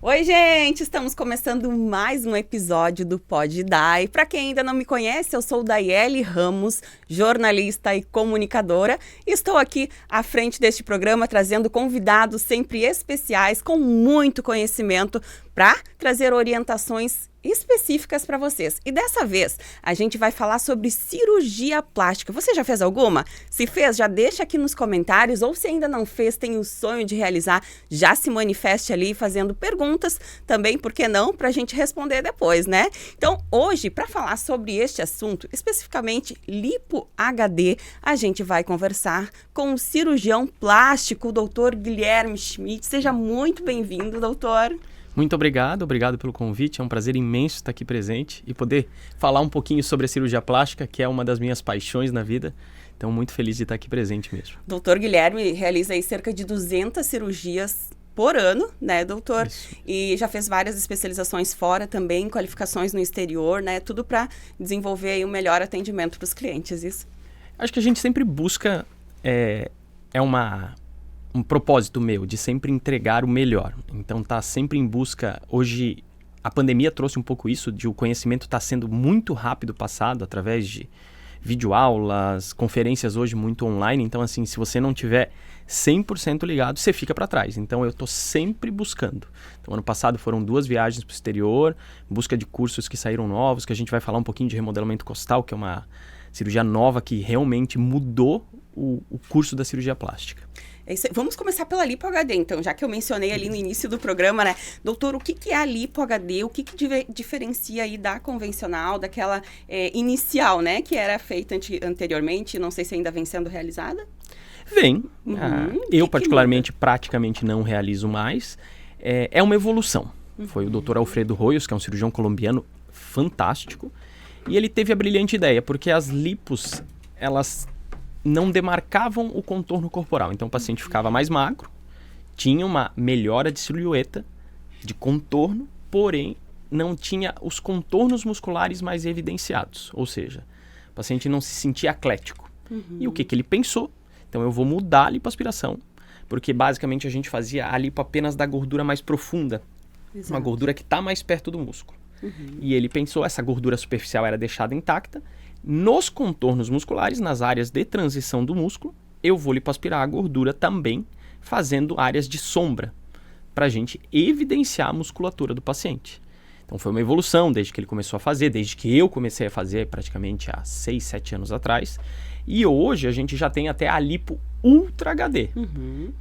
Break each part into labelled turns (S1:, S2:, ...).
S1: Oi, gente! Estamos começando mais um episódio do Pode Dar. E para quem ainda não me conhece, eu sou Daiele Ramos, jornalista e comunicadora. E estou aqui à frente deste programa trazendo convidados sempre especiais com muito conhecimento para trazer orientações específicas para vocês. E dessa vez a gente vai falar sobre cirurgia plástica. Você já fez alguma? Se fez, já deixa aqui nos comentários, ou se ainda não fez, tem o sonho de realizar, já se manifeste ali fazendo perguntas também, por que não, para a gente responder depois, né? Então, hoje, para falar sobre este assunto, especificamente lipo HD, a gente vai conversar com o cirurgião plástico, o Dr. Guilherme Schmidt. Seja muito bem-vindo, doutor.
S2: Muito obrigado pelo convite, é um prazer imenso estar aqui presente e poder falar um pouquinho sobre a cirurgia plástica, que é uma das minhas paixões na vida. Então, muito feliz de estar aqui presente mesmo.
S1: Doutor Guilherme realiza aí cerca de 200 cirurgias por ano, né, doutor?
S2: Isso.
S1: E já fez várias especializações fora também, qualificações no exterior, né? Tudo para desenvolver aí um melhor atendimento para os clientes, isso?
S2: Acho que a gente sempre busca, um propósito meu de sempre entregar o melhor. Então tá sempre em busca. Hoje a pandemia trouxe um pouco isso, de o conhecimento estar sendo muito rápido passado através de videoaulas, conferências hoje muito online. Então assim, se você não tiver 100% ligado, você fica para trás. Então eu tô sempre buscando. Então ano passado foram 2 viagens para o exterior, busca de cursos que saíram novos, que a gente vai falar um pouquinho de remodelamento costal, que é uma cirurgia nova que realmente mudou o curso da cirurgia plástica.
S1: Vamos começar pela Lipo HD, então, já que eu mencionei ali no início do programa, né? Doutor, o que é a Lipo HD? O que diferencia aí da convencional, daquela inicial, né? Que era feita anteriormente, não sei se ainda vem sendo realizada?
S2: Vem. Eu, particularmente, praticamente não realizo mais. É uma evolução. Foi o Dr. Alfredo Royos, que é um cirurgião colombiano fantástico. E ele teve a brilhante ideia, porque as lipos, elas não demarcavam o contorno corporal. Então o paciente ficava mais magro, tinha uma melhora de silhueta, de contorno, porém não tinha os contornos musculares mais evidenciados. Ou seja, o paciente não se sentia atlético. E o que ele pensou? Então eu vou mudar a lipoaspiração, porque basicamente a gente fazia a lipo apenas da gordura mais profunda. Exato. Uma gordura que está mais perto do músculo. E ele pensou, essa gordura superficial era deixada intacta. Nos contornos musculares, nas áreas de transição do músculo, eu vou lipoaspirar a gordura também, fazendo áreas de sombra, para a gente evidenciar a musculatura do paciente. Então foi uma evolução desde que ele começou a fazer, desde que eu comecei a fazer praticamente há 6, 7 anos atrás. E hoje a gente já tem até a Lipo Ultra HD,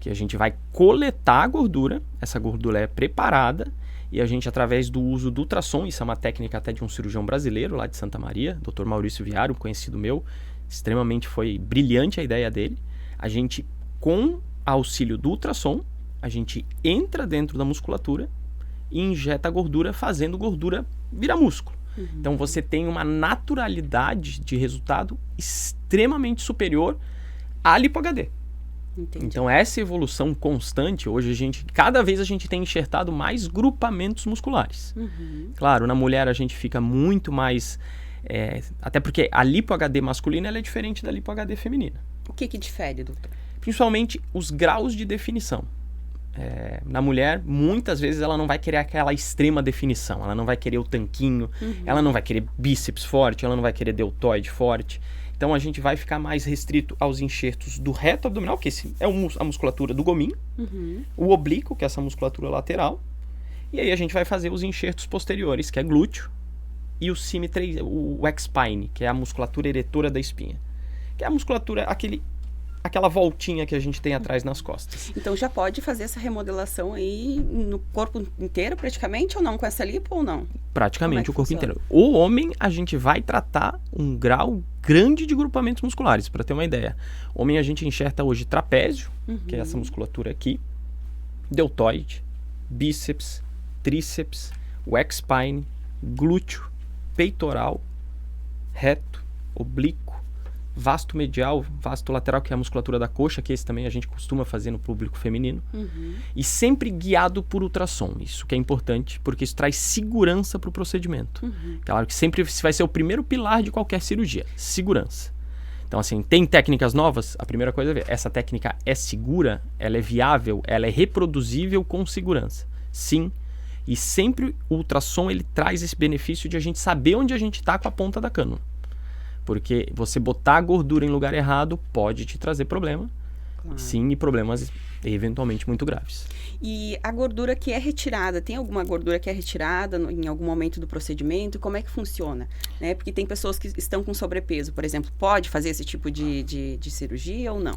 S2: que a gente vai coletar a gordura, essa gordura é preparada, e a gente, através do uso do ultrassom, isso é uma técnica até de um cirurgião brasileiro lá de Santa Maria, Dr. Maurício Viário, um conhecido meu, extremamente foi brilhante a ideia dele. A gente, com auxílio do ultrassom, a gente entra dentro da musculatura e injeta a gordura, fazendo gordura virar músculo. Então você tem uma naturalidade de resultado extremamente superior à Lipo HD. Entendi. Então essa evolução constante, hoje cada vez a gente tem enxertado mais grupamentos musculares. Claro, na mulher a gente fica muito mais, até porque a Lipo HD masculina ela é diferente da Lipo HD feminina.
S1: O que difere, doutor?
S2: Principalmente os graus de definição. Na mulher, muitas vezes ela não vai querer aquela extrema definição, ela não vai querer o tanquinho, ela não vai querer bíceps forte, ela não vai querer deltoide forte. Então a gente vai ficar mais restrito aos enxertos do reto abdominal, que é a musculatura do gominho, o oblíquo, que é essa musculatura lateral, e aí a gente vai fazer os enxertos posteriores, que é glúteo, e o X-spine, que é a musculatura eretora da espinha, que é a musculatura, aquela voltinha que a gente tem atrás nas costas.
S1: Então já pode fazer essa remodelação aí no corpo inteiro praticamente, ou não, com essa lipo ou não?
S2: Praticamente o corpo inteiro. O homem, a gente vai tratar um grau grande de grupamentos musculares, para ter uma ideia. Homem, a gente enxerta hoje trapézio, que é essa musculatura aqui, deltoide, bíceps, tríceps, o X-spine, glúteo, peitoral, reto, oblíquo, vasto medial, vasto lateral, que é a musculatura da coxa, que esse também a gente costuma fazer no público feminino. E sempre guiado por ultrassom. Isso que é importante, porque isso traz segurança para o procedimento. Claro que sempre vai ser o primeiro pilar de qualquer cirurgia, segurança. Então, assim, tem técnicas novas? A primeira coisa é ver, essa técnica é segura? Ela é viável? Ela é reproduzível com segurança? Sim, E sempre o ultrassom ele traz esse benefício de a gente saber onde a gente está com a ponta da cânula. Porque você botar a gordura em lugar errado pode te trazer problema. Claro. Sim, e problemas eventualmente muito graves.
S1: E a gordura que é retirada, tem alguma gordura que é retirada em algum momento do procedimento? Como é que funciona? Né? Porque tem pessoas que estão com sobrepeso, por exemplo, pode fazer esse tipo de cirurgia ou não?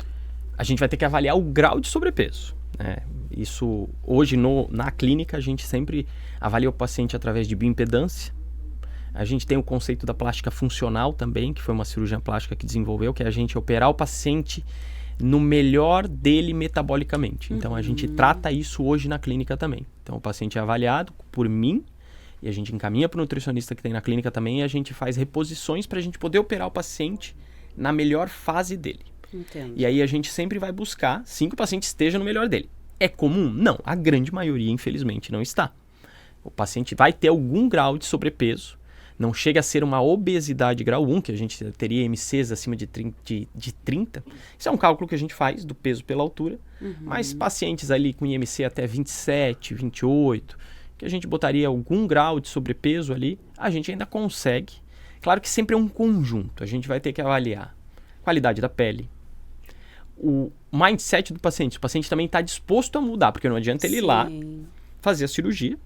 S2: A gente vai ter que avaliar o grau de sobrepeso. Né? Isso, hoje na clínica, a gente sempre avalia o paciente através de bioimpedância. A gente tem o conceito da plástica funcional também, que foi uma cirurgia plástica que desenvolveu, que é a gente operar o paciente no melhor dele metabolicamente. Então, a gente trata isso hoje na clínica também. Então, o paciente é avaliado por mim e a gente encaminha para o nutricionista que tem na clínica também e a gente faz reposições para a gente poder operar o paciente na melhor fase dele.
S1: Entendo.
S2: E aí, a gente sempre vai buscar sim que o paciente esteja no melhor dele. É comum? Não. A grande maioria, infelizmente, não está. O paciente vai ter algum grau de sobrepeso. Não chega a ser uma obesidade grau 1, que a gente teria MCs acima de 30. Isso é um cálculo que a gente faz do peso pela altura. Mas pacientes ali com IMC até 27, 28, que a gente botaria algum grau de sobrepeso ali, a gente ainda consegue. Claro que sempre é um conjunto. A gente vai ter que avaliar a qualidade da pele, o mindset do paciente. O paciente também está disposto a mudar, porque não adianta ele ir lá fazer a cirurgia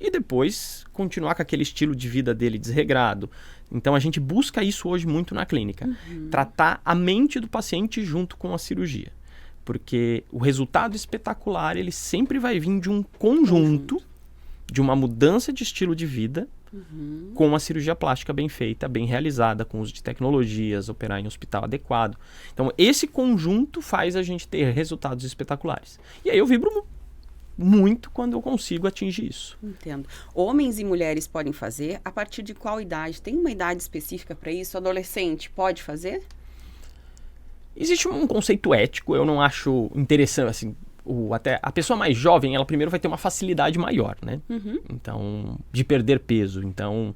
S2: e depois continuar com aquele estilo de vida dele desregrado. Então, a gente busca isso hoje muito na clínica. Tratar a mente do paciente junto com a cirurgia. Porque o resultado espetacular, ele sempre vai vir de um conjunto, de uma mudança de estilo de vida, com uma cirurgia plástica bem feita, bem realizada, com uso de tecnologias, operar em hospital adequado. Então, esse conjunto faz a gente ter resultados espetaculares. E aí eu vibro muito quando eu consigo atingir isso.
S1: Entendo. Homens e mulheres podem fazer? A partir de qual idade? Tem uma idade específica para isso? Adolescente pode fazer?
S2: Existe um conceito ético, eu não acho interessante, assim, até a pessoa mais jovem, ela primeiro vai ter uma facilidade maior, né? Então, de perder peso. Então,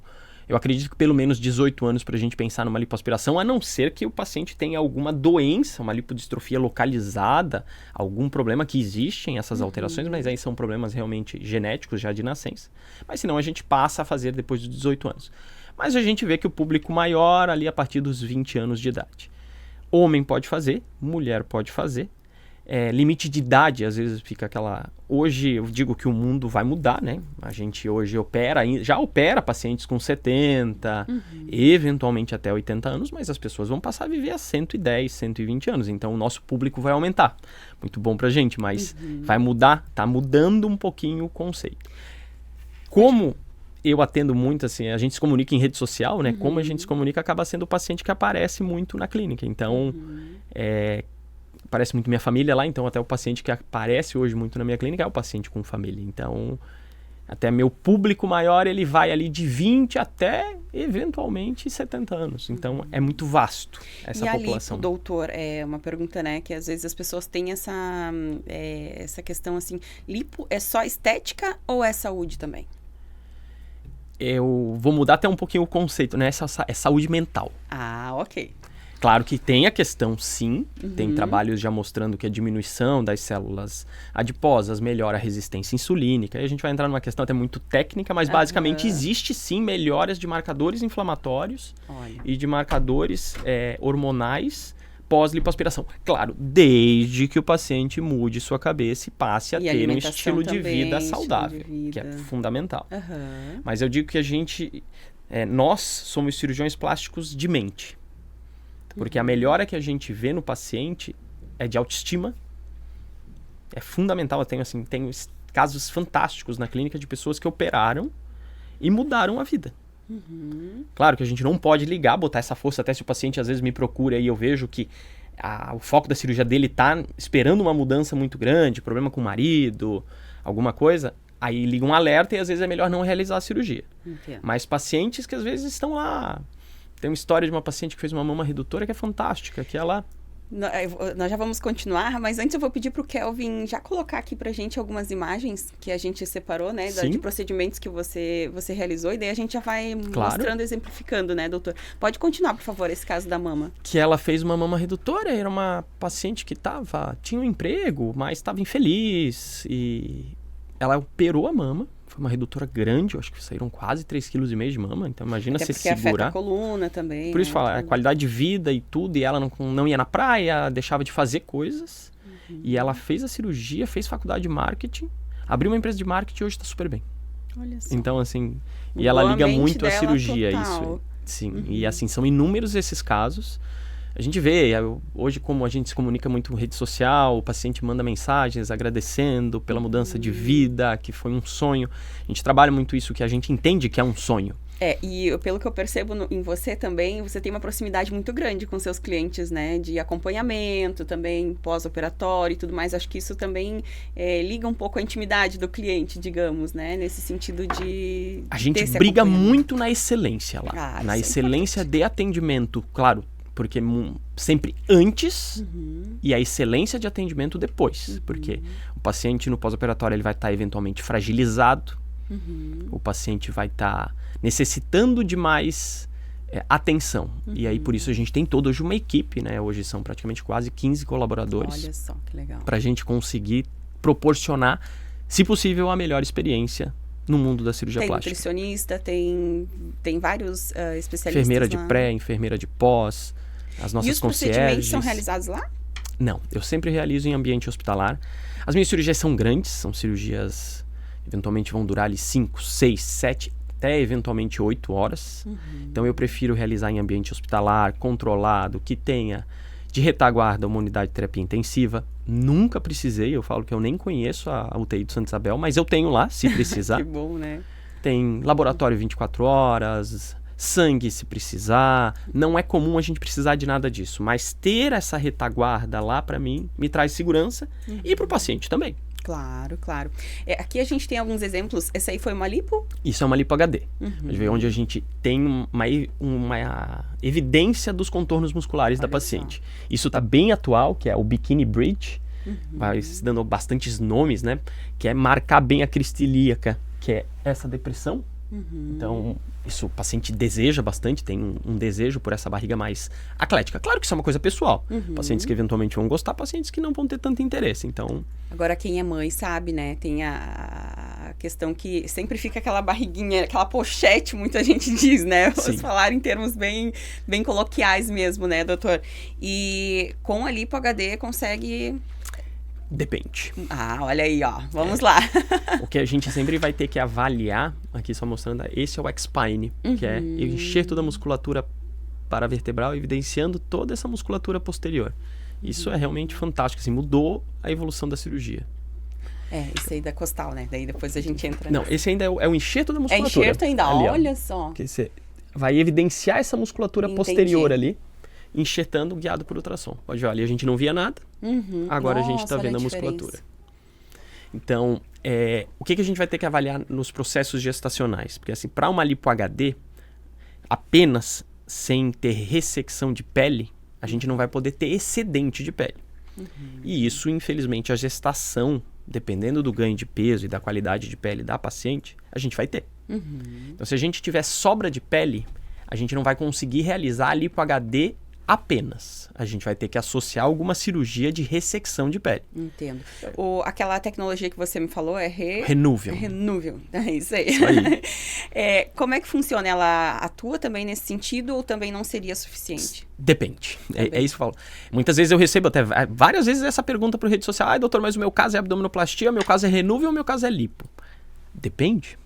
S2: eu acredito que pelo menos 18 anos para a gente pensar numa lipoaspiração, a não ser que o paciente tenha alguma doença, uma lipodistrofia localizada, algum problema que existem essas alterações, mas aí são problemas realmente genéticos já de nascença. Mas senão a gente passa a fazer depois dos 18 anos. Mas a gente vê que o público maior ali a partir dos 20 anos de idade. Homem pode fazer, mulher pode fazer. Limite de idade, às vezes fica aquela... Hoje eu digo que o mundo vai mudar, né? A gente hoje já opera pacientes com 70, eventualmente até 80 anos, mas as pessoas vão passar a viver a 110, 120 anos. Então o nosso público vai aumentar. Muito bom pra gente, mas vai mudar, tá mudando um pouquinho o conceito. Como eu atendo muito, assim, a gente se comunica em rede social, né? Como a gente se comunica acaba sendo o paciente que aparece muito na clínica. Então, aparece muito minha família lá, então até o paciente que aparece hoje muito na minha clínica é o paciente com família. Então, até meu público maior, ele vai ali de 20 até, eventualmente, 70 anos. Então, é muito vasto essa população.
S1: E ali, doutor, uma pergunta, né, que às vezes as pessoas têm essa questão assim, lipo é só estética ou é saúde também?
S2: Eu vou mudar até um pouquinho o conceito, né? É saúde mental.
S1: Ah, ok.
S2: Claro que tem a questão, sim. Tem trabalhos já mostrando que a diminuição das células adiposas melhora a resistência insulínica. E a gente vai entrar numa questão até muito técnica, mas basicamente existe, sim, melhoras de marcadores inflamatórios e de marcadores hormonais pós-lipoaspiração. Claro, desde que o paciente mude sua cabeça e passe a ter um estilo de vida saudável, que é fundamental. Mas eu digo que nós somos cirurgiões plásticos de mente. Porque a melhora que a gente vê no paciente é de autoestima. É fundamental. Eu tenho casos fantásticos na clínica de pessoas que operaram e mudaram a vida. Claro que a gente não pode botar essa força, até se o paciente às vezes me procura e eu vejo que o foco da cirurgia dele está esperando uma mudança muito grande, problema com o marido, alguma coisa, aí liga um alerta e às vezes é melhor não realizar a cirurgia. Mas pacientes que às vezes estão lá... Tem uma história de uma paciente que fez uma mama redutora que é fantástica, que ela...
S1: Nós já vamos continuar, mas antes eu vou pedir para o Kelvin já colocar aqui para a gente algumas imagens que a gente separou, né? De procedimentos que você realizou, e daí a gente já vai mostrando, exemplificando, né, doutor? Pode continuar, por favor, esse caso da mama.
S2: Que ela fez uma mama redutora, era uma paciente que tinha um emprego, mas estava infeliz, e ela operou a mama, foi uma redutora grande, eu acho que saíram quase 3,5 kg de mama, então imagina
S1: até
S2: você
S1: porque
S2: segurar.
S1: Afeta a coluna também.
S2: Por isso fala, a qualidade de vida e tudo, e ela não ia na praia, deixava de fazer coisas, e ela fez a cirurgia, fez faculdade de marketing, abriu uma empresa de marketing e hoje está super bem.
S1: Olha só.
S2: Então, assim, e
S1: Mudou
S2: ela
S1: a
S2: liga
S1: mente
S2: muito a
S1: dela
S2: cirurgia,
S1: total.
S2: isso. Sim, e assim, são inúmeros esses casos. A gente vê, hoje como a gente se comunica muito em rede social, o paciente manda mensagens agradecendo pela mudança de vida, que foi um sonho. A gente trabalha muito isso, que a gente entende que é um sonho.
S1: E pelo que eu percebo em você também, você tem uma proximidade muito grande com seus clientes, né? De acompanhamento também, pós-operatório e tudo mais. Acho que isso também liga um pouco a intimidade do cliente, digamos, né? Nesse sentido de
S2: a gente briga muito na excelência lá. Na excelência de atendimento, claro. Porque sempre antes e a excelência de atendimento depois. Porque o paciente no pós-operatório ele vai estar eventualmente fragilizado. O paciente vai estar necessitando de mais atenção. E aí por isso a gente tem toda hoje uma equipe, né? Hoje são praticamente quase 15 colaboradores.
S1: Olha só, que legal.
S2: Para a gente conseguir proporcionar, se possível, a melhor experiência no mundo da cirurgia plástica.
S1: Tem nutricionista, tem vários especialistas.
S2: Enfermeira de pré, enfermeira de pós, as nossas concierges. E os procedimentos
S1: são realizados lá?
S2: Não, eu sempre realizo em ambiente hospitalar. As minhas cirurgias são grandes, são cirurgias eventualmente vão durar ali 5, 6, 7, até eventualmente 8 horas. Então eu prefiro realizar em ambiente hospitalar, controlado, que tenha de retaguarda uma unidade de terapia intensiva. Nunca precisei, eu falo que eu nem conheço a UTI do Santa Isabel, mas eu tenho lá, se precisar.
S1: Que bom, né?
S2: Tem laboratório 24 horas, sangue se precisar. Não é comum a gente precisar de nada disso, mas ter essa retaguarda lá para mim me traz segurança e para o paciente também.
S1: Claro, claro. Aqui a gente tem alguns exemplos. Essa aí foi uma lipo?
S2: Isso é uma lipo HD. Onde a gente tem uma evidência dos contornos musculares da paciente. Isso está bem atual, que é o Bikini Bridge. Vai se dando bastantes nomes, né? Que é marcar bem a crista ilíaca, que é essa depressão. Então, isso o paciente deseja bastante, tem um desejo por essa barriga mais atlética. Claro que isso é uma coisa pessoal. Pacientes que eventualmente vão gostar, pacientes que não vão ter tanto interesse. Então,
S1: agora, quem é mãe sabe, né? Tem a questão que sempre fica aquela barriguinha, aquela pochete, muita gente diz, né? Vamos falar em termos bem coloquiais mesmo, né, doutor? E com a lipo HD consegue...
S2: Depende.
S1: Olha aí, ó. Vamos lá.
S2: O que a gente sempre vai ter que avaliar, aqui só mostrando, esse é o X-Spine, que é o enxerto da musculatura paravertebral, evidenciando toda essa musculatura posterior. Isso é realmente fantástico, assim, mudou a evolução da cirurgia.
S1: Isso aí da costal, né? Daí depois a gente entra...
S2: Não, esse ainda é o enxerto da musculatura.
S1: É enxerto ainda,
S2: ali,
S1: olha só.
S2: Que você vai evidenciar essa musculatura posterior ali, enxertando, guiado por ultrassom. Pode ver, ali a gente não via nada, agora a gente está vendo a musculatura. Então, o que a gente vai ter que avaliar nos processos gestacionais? Porque assim, para uma lipo HD, apenas sem ter ressecção de pele, a gente não vai poder ter excedente de pele. E isso, infelizmente, a gestação, dependendo do ganho de peso e da qualidade de pele da paciente, a gente vai ter. Então, se a gente tiver sobra de pele, a gente não vai conseguir realizar a lipo HD apenas. A gente vai ter que associar alguma cirurgia de ressecção de pele.
S1: Entendo. Aquela tecnologia que você me falou é
S2: Renuvium.
S1: Renuvium, é isso aí.
S2: Isso aí.
S1: Como é que funciona? Ela atua também nesse sentido ou também não seria suficiente?
S2: Depende. É isso que eu falo. Muitas vezes eu recebo até várias vezes essa pergunta por rede social. Doutor, mas o meu caso é abdominoplastia, o meu caso é Renuvium, o meu caso é lipo. Depende.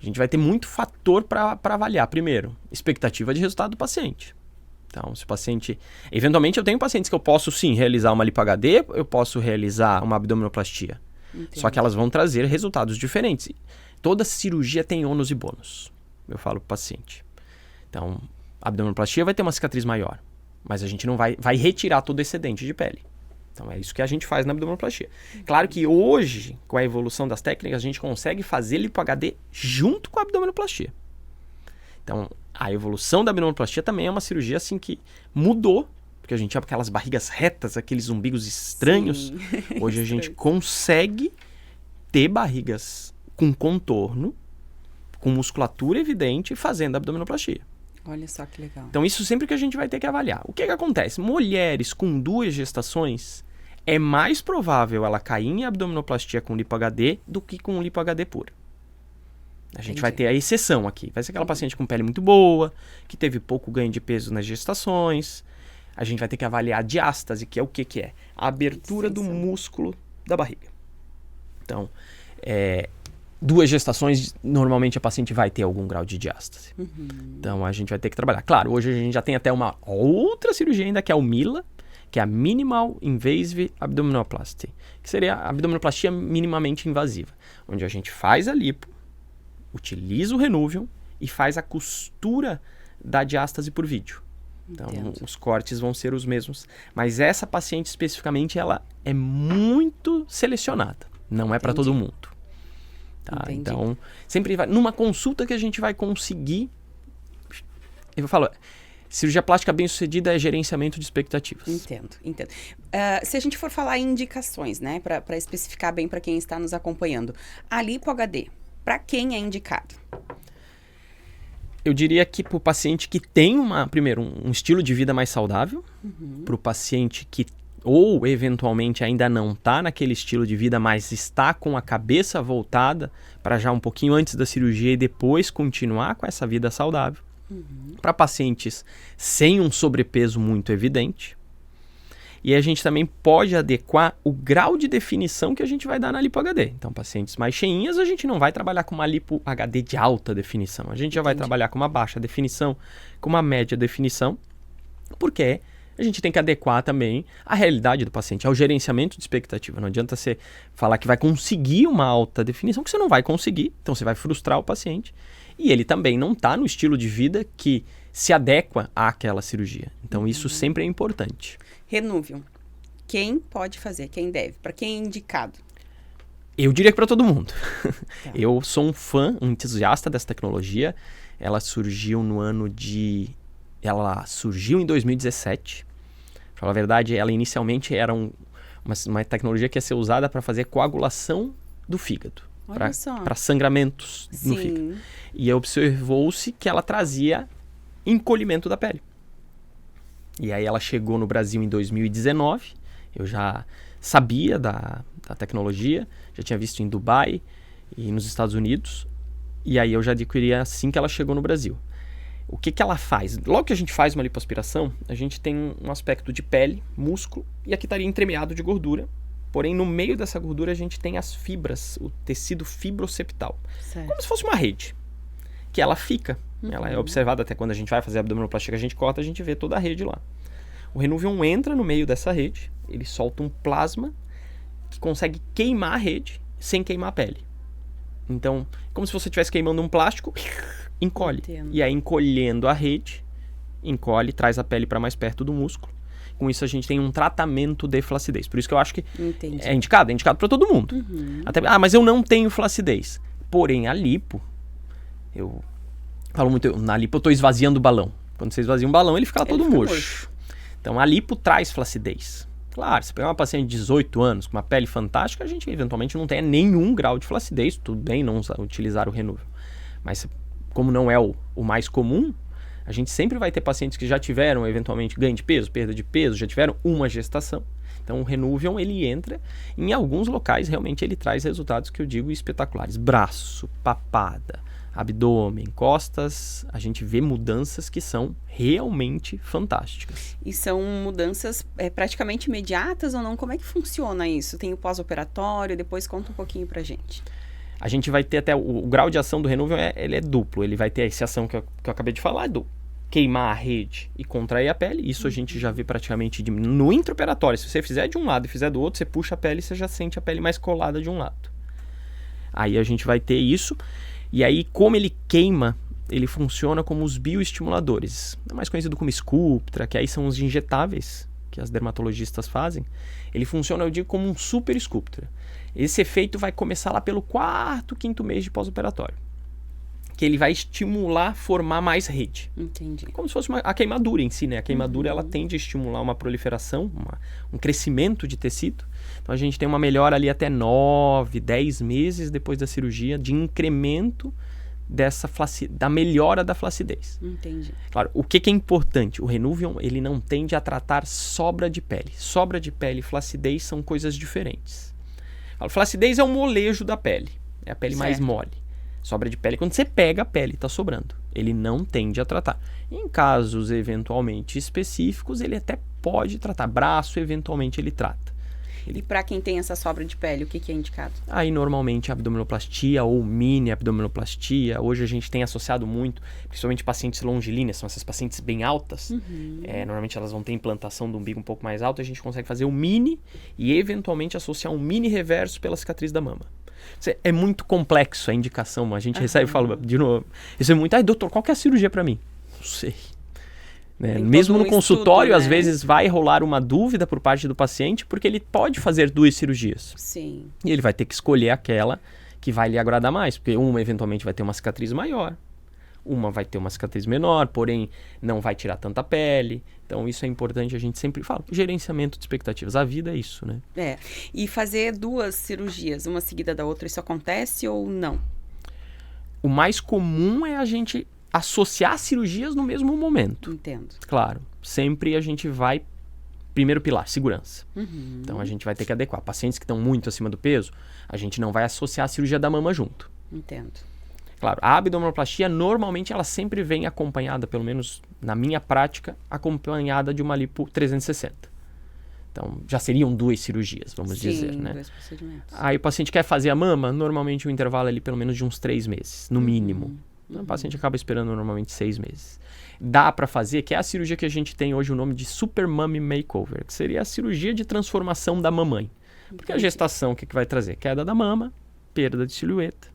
S2: A gente vai ter muito fator para avaliar. Primeiro, expectativa de resultado do paciente. Então, se o paciente... Eventualmente, eu tenho pacientes que eu posso, sim, realizar uma lipo HD, eu posso realizar uma abdominoplastia.
S1: Entendi.
S2: Só que elas vão trazer resultados diferentes. Toda cirurgia tem ônus e bônus, eu falo para o paciente. Então, a abdominoplastia vai ter uma cicatriz maior, mas a gente não vai retirar todo o excedente de pele. Então, é isso que a gente faz na abdominoplastia. Claro que hoje, com a evolução das técnicas, a gente consegue fazer lipo HD junto com a abdominoplastia. Então, a evolução da abdominoplastia também é uma cirurgia assim que mudou, porque a gente tinha aquelas barrigas retas, aqueles umbigos estranhos. Sim. Hoje a gente consegue ter barrigas com contorno, com musculatura evidente, fazendo abdominoplastia.
S1: Olha só que legal.
S2: Então isso sempre que a gente vai ter que avaliar. O que acontece? Mulheres com 2 gestações, é mais provável ela cair em abdominoplastia com lipo HD do que com lipo HD pura. A gente vai ter a exceção aqui. Vai ser aquela paciente com pele muito boa, que teve pouco ganho de peso nas gestações. A gente vai ter que avaliar a diástase, que é o que é? A abertura do músculo da barriga. Então, 2 gestações, normalmente a paciente vai ter algum grau de diástase. Então, a gente vai ter que trabalhar. Claro, hoje a gente já tem até uma outra cirurgia ainda, que é o MILA, que é a Minimal Invasive Abdominoplasty, que seria a abdominoplastia minimamente invasiva, onde a gente faz a lipo, utiliza o Renuvium e faz a costura da diástase por vídeo. Então, os cortes vão ser os mesmos. Mas essa paciente especificamente, ela é muito selecionada. Não é para todo mundo. Tá? Então, sempre vai... Numa consulta que a gente vai conseguir... Eu falo... Cirurgia plástica bem-sucedida é gerenciamento de expectativas.
S1: Entendo. Se a gente for falar em indicações, né? Para especificar bem para quem está nos acompanhando. A Lipo HD, para quem é indicado?
S2: Eu diria que para o paciente que tem primeiro, um estilo de vida mais saudável, para o paciente que ou eventualmente ainda não está naquele estilo de vida, mas está com a cabeça voltada para já um pouquinho antes da cirurgia e depois continuar com essa vida saudável. Para pacientes sem um sobrepeso muito evidente. E a gente também pode adequar o grau de definição que a gente vai dar na Lipo HD. Então, pacientes mais cheinhas, a gente não vai trabalhar com uma Lipo HD de alta definição. A gente já vai trabalhar com uma baixa definição, com uma média definição, porque a gente tem que adequar também a realidade do paciente, ao gerenciamento de expectativa. Não adianta você falar que vai conseguir uma alta definição, que você não vai conseguir. Então, você vai frustrar o paciente. E ele também não está no estilo de vida que se adequa àquela cirurgia. Então, isso sempre é importante.
S1: Renuvium. Quem pode fazer? Quem deve? Para quem é indicado?
S2: Eu diria que para todo mundo. Eu sou um fã, um entusiasta dessa tecnologia. Ela surgiu Ela surgiu em 2017. Para falar a verdade, ela inicialmente era uma tecnologia que ia ser usada para fazer coagulação do fígado. Para sangramentos no fígado. E observou-se que ela trazia encolhimento da pele. E aí ela chegou no Brasil em 2019. Eu já sabia da tecnologia, já tinha visto em Dubai e nos Estados Unidos. E aí eu já adquiri assim que ela chegou no Brasil. O que ela faz? Logo que a gente faz uma lipoaspiração, a gente tem um aspecto de pele, músculo, e aqui estaria entremeado de gordura. Porém, no meio dessa gordura a gente tem as fibras, o tecido fibroseptal. Certo. Como se fosse uma rede, que ela fica. Ela é observada até quando a gente vai fazer a abdominoplastia, que a gente corta, a gente vê toda a rede lá. O Renuvium entra no meio dessa rede, ele solta um plasma que consegue queimar a rede sem queimar a pele. Então, como se você estivesse queimando um plástico, encolhe. Entendo. E aí, encolhendo a rede, encolhe, traz a pele para mais perto do músculo. Com isso, a gente tem um tratamento de flacidez. Por isso que eu acho que é indicado para todo mundo. Até, mas eu não tenho flacidez. Porém, a lipo, eu falo muito, na lipo eu estou esvaziando o balão. Quando você esvazia um balão, ele fica todo murcho. Então, a lipo traz flacidez. Claro, se pegar uma paciente de 18 anos com uma pele fantástica, a gente eventualmente não tem nenhum grau de flacidez. Tudo bem não utilizar o Renuvium. Mas como não é o mais comum, a gente sempre vai ter pacientes que já tiveram, eventualmente, ganho de peso, perda de peso, já tiveram uma gestação. Então, o Renuvium, ele entra, em alguns locais, realmente, ele traz resultados que eu digo espetaculares. Braço, papada, abdômen, costas, a gente vê mudanças que são realmente fantásticas.
S1: E são mudanças praticamente imediatas ou não? Como é que funciona isso? Tem o pós-operatório, depois conta um pouquinho pra gente.
S2: A gente vai ter até o grau de ação do Renuvium, ele é duplo. Ele vai ter essa ação que eu acabei de falar, do queimar a rede e contrair a pele. Isso a gente já vê praticamente no intraoperatório. Se você fizer de um lado e fizer do outro, você puxa a pele e você já sente a pele mais colada de um lado. Aí a gente vai ter isso. E aí, como ele queima, ele funciona como os bioestimuladores. É mais conhecido como Sculptra, que aí são os injetáveis que as dermatologistas fazem. Ele funciona, eu digo, como um super Sculptra. Esse efeito vai começar lá pelo 4º, 5º mês de pós-operatório. Que ele vai estimular, formar mais rede.
S1: Entendi.
S2: Como se fosse a queimadura em si, né? A queimadura, ela tende a estimular uma proliferação, um crescimento de tecido. Então, a gente tem uma melhora ali até 9, 10 meses depois da cirurgia de incremento da melhora da flacidez.
S1: Entendi.
S2: Claro, o que é importante? O Renuvium, ele não tende a tratar sobra de pele. Sobra de pele e flacidez são coisas diferentes. A flacidez é o molejo da pele. É a pele mais mole. Sobra de pele, quando você pega a pele, está sobrando. Ele não tende a tratar. Em casos eventualmente específicos, ele até pode tratar. Braço, eventualmente, ele trata.
S1: E para quem tem essa sobra de pele, o que é indicado?
S2: Aí, normalmente, abdominoplastia ou mini abdominoplastia. Hoje a gente tem associado muito, principalmente pacientes longilíneas, são essas pacientes bem altas. Normalmente elas vão ter implantação do umbigo um pouco mais alta. A gente consegue fazer o mini e, eventualmente, associar um mini reverso pela cicatriz da mama. É muito complexo a indicação. A gente recebe e fala, de novo, isso é muito... Ai, doutor, qual que é a cirurgia para mim? Não sei. Mesmo no consultório, às vezes vai rolar uma dúvida por parte do paciente, porque ele pode fazer 2 cirurgias.
S1: Sim.
S2: E ele vai ter que escolher aquela que vai lhe agradar mais, porque uma eventualmente vai ter uma cicatriz maior, uma vai ter uma cicatriz menor, porém não vai tirar tanta pele. Então isso é importante, a gente sempre fala. Gerenciamento de expectativas, a vida é isso, né?
S1: E fazer 2 cirurgias, uma seguida da outra, isso acontece ou não?
S2: O mais comum é a gente associar cirurgias no mesmo momento.
S1: Entendo.
S2: Claro, sempre a gente vai... Primeiro pilar, segurança. Então a gente vai ter que adequar. Pacientes que estão muito acima do peso, a gente não vai associar a cirurgia da mama junto.
S1: Entendo.
S2: Claro, a abdominoplastia normalmente ela sempre vem acompanhada, pelo menos na minha prática, acompanhada de uma lipo 360. Então já seriam 2 cirurgias, vamos dizer, né?
S1: 2 procedimentos.
S2: Aí o paciente quer fazer a mama, normalmente o intervalo é ali pelo menos de uns 3 meses, no mínimo. O paciente acaba esperando normalmente 6 meses. Dá para fazer, que é a cirurgia que a gente tem hoje o nome de Super Mummy Makeover, que seria a cirurgia de transformação da mamãe. Porque a gestação, o que vai trazer? Queda da mama, perda de silhueta,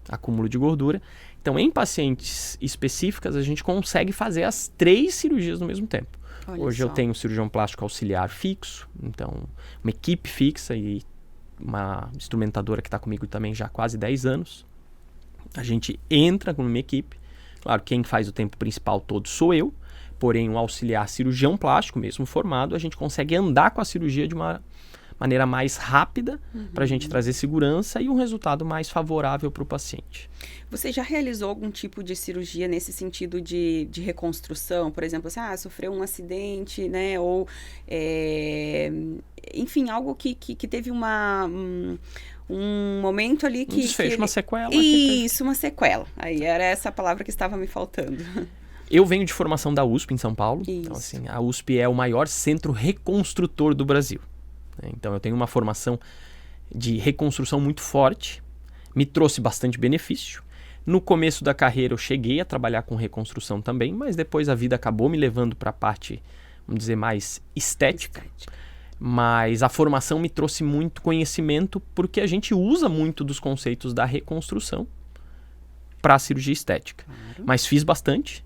S2: acúmulo de gordura. Então, em pacientes específicas, a gente consegue fazer as 3 cirurgias no mesmo tempo. Hoje eu tenho um cirurgião plástico auxiliar fixo, então uma equipe fixa e uma instrumentadora que está comigo também já há quase 10 anos. A gente entra com uma equipe. Claro, quem faz o tempo principal todo sou eu, porém um auxiliar cirurgião plástico, mesmo formado, a gente consegue andar com a cirurgia de uma maneira mais rápida para a gente trazer segurança e um resultado mais favorável para o paciente.
S1: Você já realizou algum tipo de cirurgia nesse sentido de reconstrução? Por exemplo, assim, sofreu um acidente, né? Ou, enfim, algo que teve um momento ali que...
S2: Um desfecho, uma sequela.
S1: Isso, uma sequela. Aí era essa palavra que estava me faltando.
S2: Eu venho de formação da USP em São Paulo.
S1: Isso.
S2: Então, assim, a USP é o maior centro reconstrutor do Brasil. Então, eu tenho uma formação de reconstrução muito forte. Me trouxe bastante benefício. No começo da carreira, eu cheguei a trabalhar com reconstrução também, mas depois a vida acabou me levando para a parte, vamos dizer, mais estética. Mas a formação me trouxe muito conhecimento porque a gente usa muito dos conceitos da reconstrução para a cirurgia estética. Claro. Mas fiz bastante,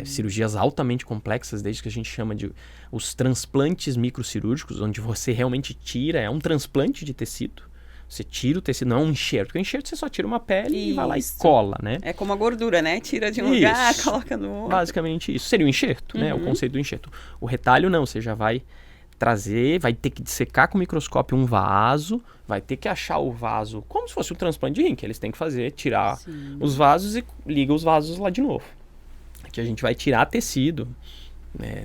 S2: cirurgias altamente complexas, desde que a gente chama de os transplantes microcirúrgicos, onde você realmente tira, é um transplante de tecido. Você tira o tecido, não é um enxerto. Porque o enxerto você só tira uma pele e vai lá e cola, né?
S1: É como a gordura, né? Tira de um lugar, coloca no outro.
S2: Basicamente isso. Seria o enxerto, né? O conceito do enxerto. O retalho não, você já vai trazer, vai ter que dissecar com o microscópio um vaso, vai ter que achar o vaso, como se fosse um transplante de rim, que eles têm que fazer, tirar os vasos e liga os vasos lá de novo. Aqui a gente vai tirar tecido.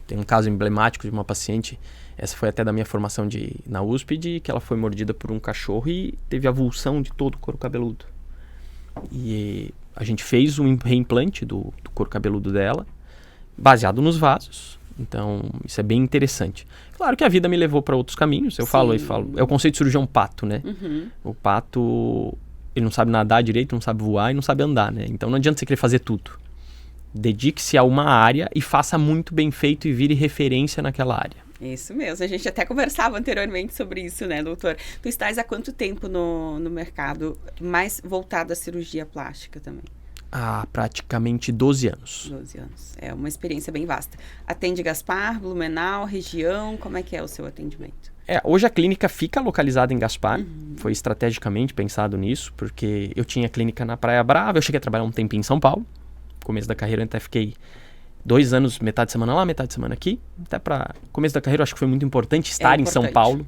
S2: Tem um caso emblemático de uma paciente, essa foi até da minha formação na USP, de que ela foi mordida por um cachorro e teve avulsão de todo o couro cabeludo. E a gente fez um reimplante do couro cabeludo dela, baseado nos vasos. Então, isso é bem interessante. Claro que a vida me levou para outros caminhos. Eu falo, é o conceito de cirurgião pato, né? O pato, ele não sabe nadar direito, não sabe voar e não sabe andar, né? Então, não adianta você querer fazer tudo. Dedique-se a uma área e faça muito bem feito e vire referência naquela área.
S1: Isso mesmo. A gente até conversava anteriormente sobre isso, né, doutor? Tu estás há quanto tempo no mercado mais voltado à cirurgia plástica também?
S2: Há praticamente 12 anos.
S1: 12 anos. É uma experiência bem vasta. Atende Gaspar, Blumenau, região, como é que é o seu atendimento?
S2: Hoje a clínica fica localizada em Gaspar. Foi estrategicamente pensado nisso, porque eu tinha clínica na Praia Brava, eu cheguei a trabalhar um tempinho em São Paulo. No começo da carreira eu até fiquei 2 anos, metade de semana lá, metade de semana aqui. Até para começo da carreira eu acho que foi muito importante estar em São Paulo.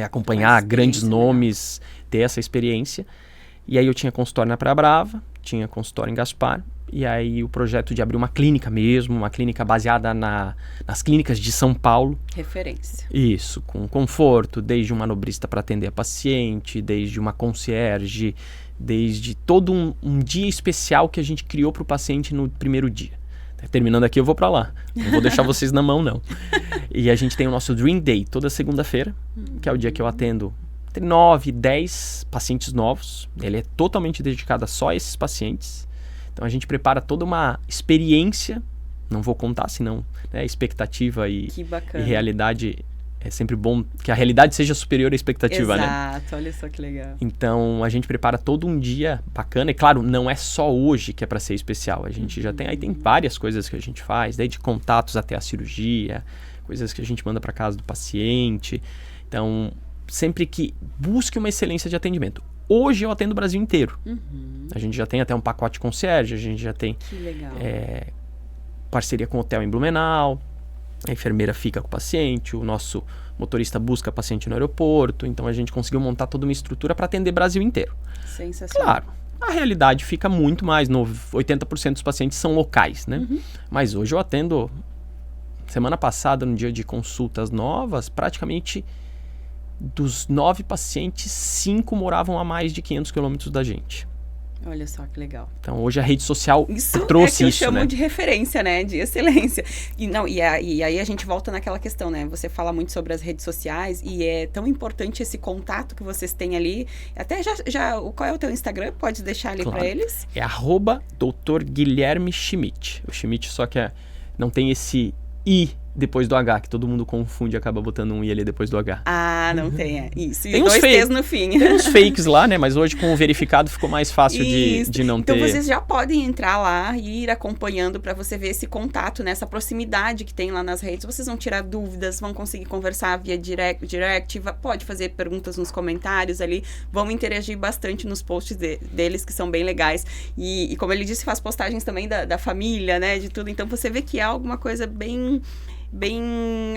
S2: Acompanhar grandes nomes, ter essa experiência. E aí eu tinha consultório na Praia Brava, tinha consultório em Gaspar, e aí o projeto de abrir uma clínica mesmo, uma clínica baseada nas clínicas de São Paulo.
S1: Referência.
S2: Isso, com conforto, desde um manobrista para atender a paciente, desde uma concierge, Desde todo um dia especial que a gente criou para o paciente no primeiro dia. Terminando aqui, eu vou para lá. Não vou deixar vocês na mão, não. E a gente tem o nosso Dream Day toda segunda-feira, que é o dia que eu atendo entre 9 e 10 pacientes novos. Ele é totalmente dedicado a só esses pacientes. Então a gente prepara toda uma experiência. Não vou contar, senão expectativa e realidade... É sempre bom que a realidade seja superior à expectativa, né?
S1: Exato, olha só que legal.
S2: Então, a gente prepara todo um dia bacana. E, claro, não é só hoje que é para ser especial. A gente já tem... Aí tem várias coisas que a gente faz, desde contatos até a cirurgia, coisas que a gente manda para casa do paciente. Então, sempre que busque uma excelência de atendimento. Hoje eu atendo o Brasil inteiro. A gente já tem até um pacote concierge, a gente já tem parceria com o hotel em Blumenau. A enfermeira fica com o paciente, o nosso motorista busca o paciente no aeroporto. Então a gente conseguiu montar toda uma estrutura para atender o Brasil inteiro.
S1: Sensacional.
S2: Claro, a realidade fica muito mais, 80% dos pacientes são locais, né? Mas hoje eu atendo, semana passada, no dia de consultas novas, praticamente dos 9 pacientes, 5 moravam a mais de 500 quilômetros da gente.
S1: Olha só que legal.
S2: Então hoje a rede social
S1: isso
S2: trouxe
S1: eu chamo
S2: né?
S1: de referência, né? De excelência. E aí a gente volta naquela questão, né? Você fala muito sobre as redes sociais e é tão importante esse contato que vocês têm ali. Até qual é o teu Instagram? Pode deixar ali para eles?
S2: É @Dr. Guilherme Schmidt. O Schmidt só que não tem esse I depois do H, que todo mundo confunde e acaba botando um I ali depois do H.
S1: Ah, não tem, isso.
S2: Tem
S1: e
S2: uns
S1: 2 T's no fim.
S2: Tem uns fakes lá, né? Mas hoje com o verificado ficou mais fácil de não ter.
S1: Então vocês já podem entrar lá e ir acompanhando para você ver esse contato, né? Essa proximidade que tem lá nas redes. Vocês vão tirar dúvidas, vão conseguir conversar via direct, pode fazer perguntas nos comentários ali, vão interagir bastante nos posts deles, que são bem legais. E como ele disse, faz postagens também da família, né? De tudo. Então você vê que é alguma coisa bem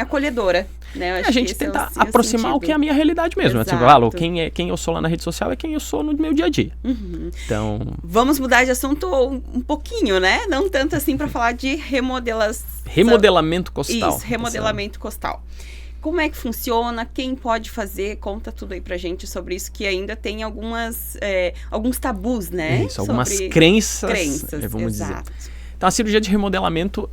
S1: acolhedora, né? Eu acho
S2: a gente
S1: que
S2: tenta aproximar o que é a minha realidade mesmo.
S1: Exato.
S2: Né? Quem eu sou lá na rede social é quem eu sou no meu dia a dia. Então...
S1: Vamos mudar de assunto um pouquinho, né? Não tanto assim para falar de
S2: remodelamento costal.
S1: Isso, remodelamento costal. Como é que funciona? Quem pode fazer? Conta tudo aí pra gente sobre isso, que ainda tem alguns tabus, né?
S2: Isso, algumas crenças, vamos
S1: exato.
S2: dizer. Então, a cirurgia de remodelamento,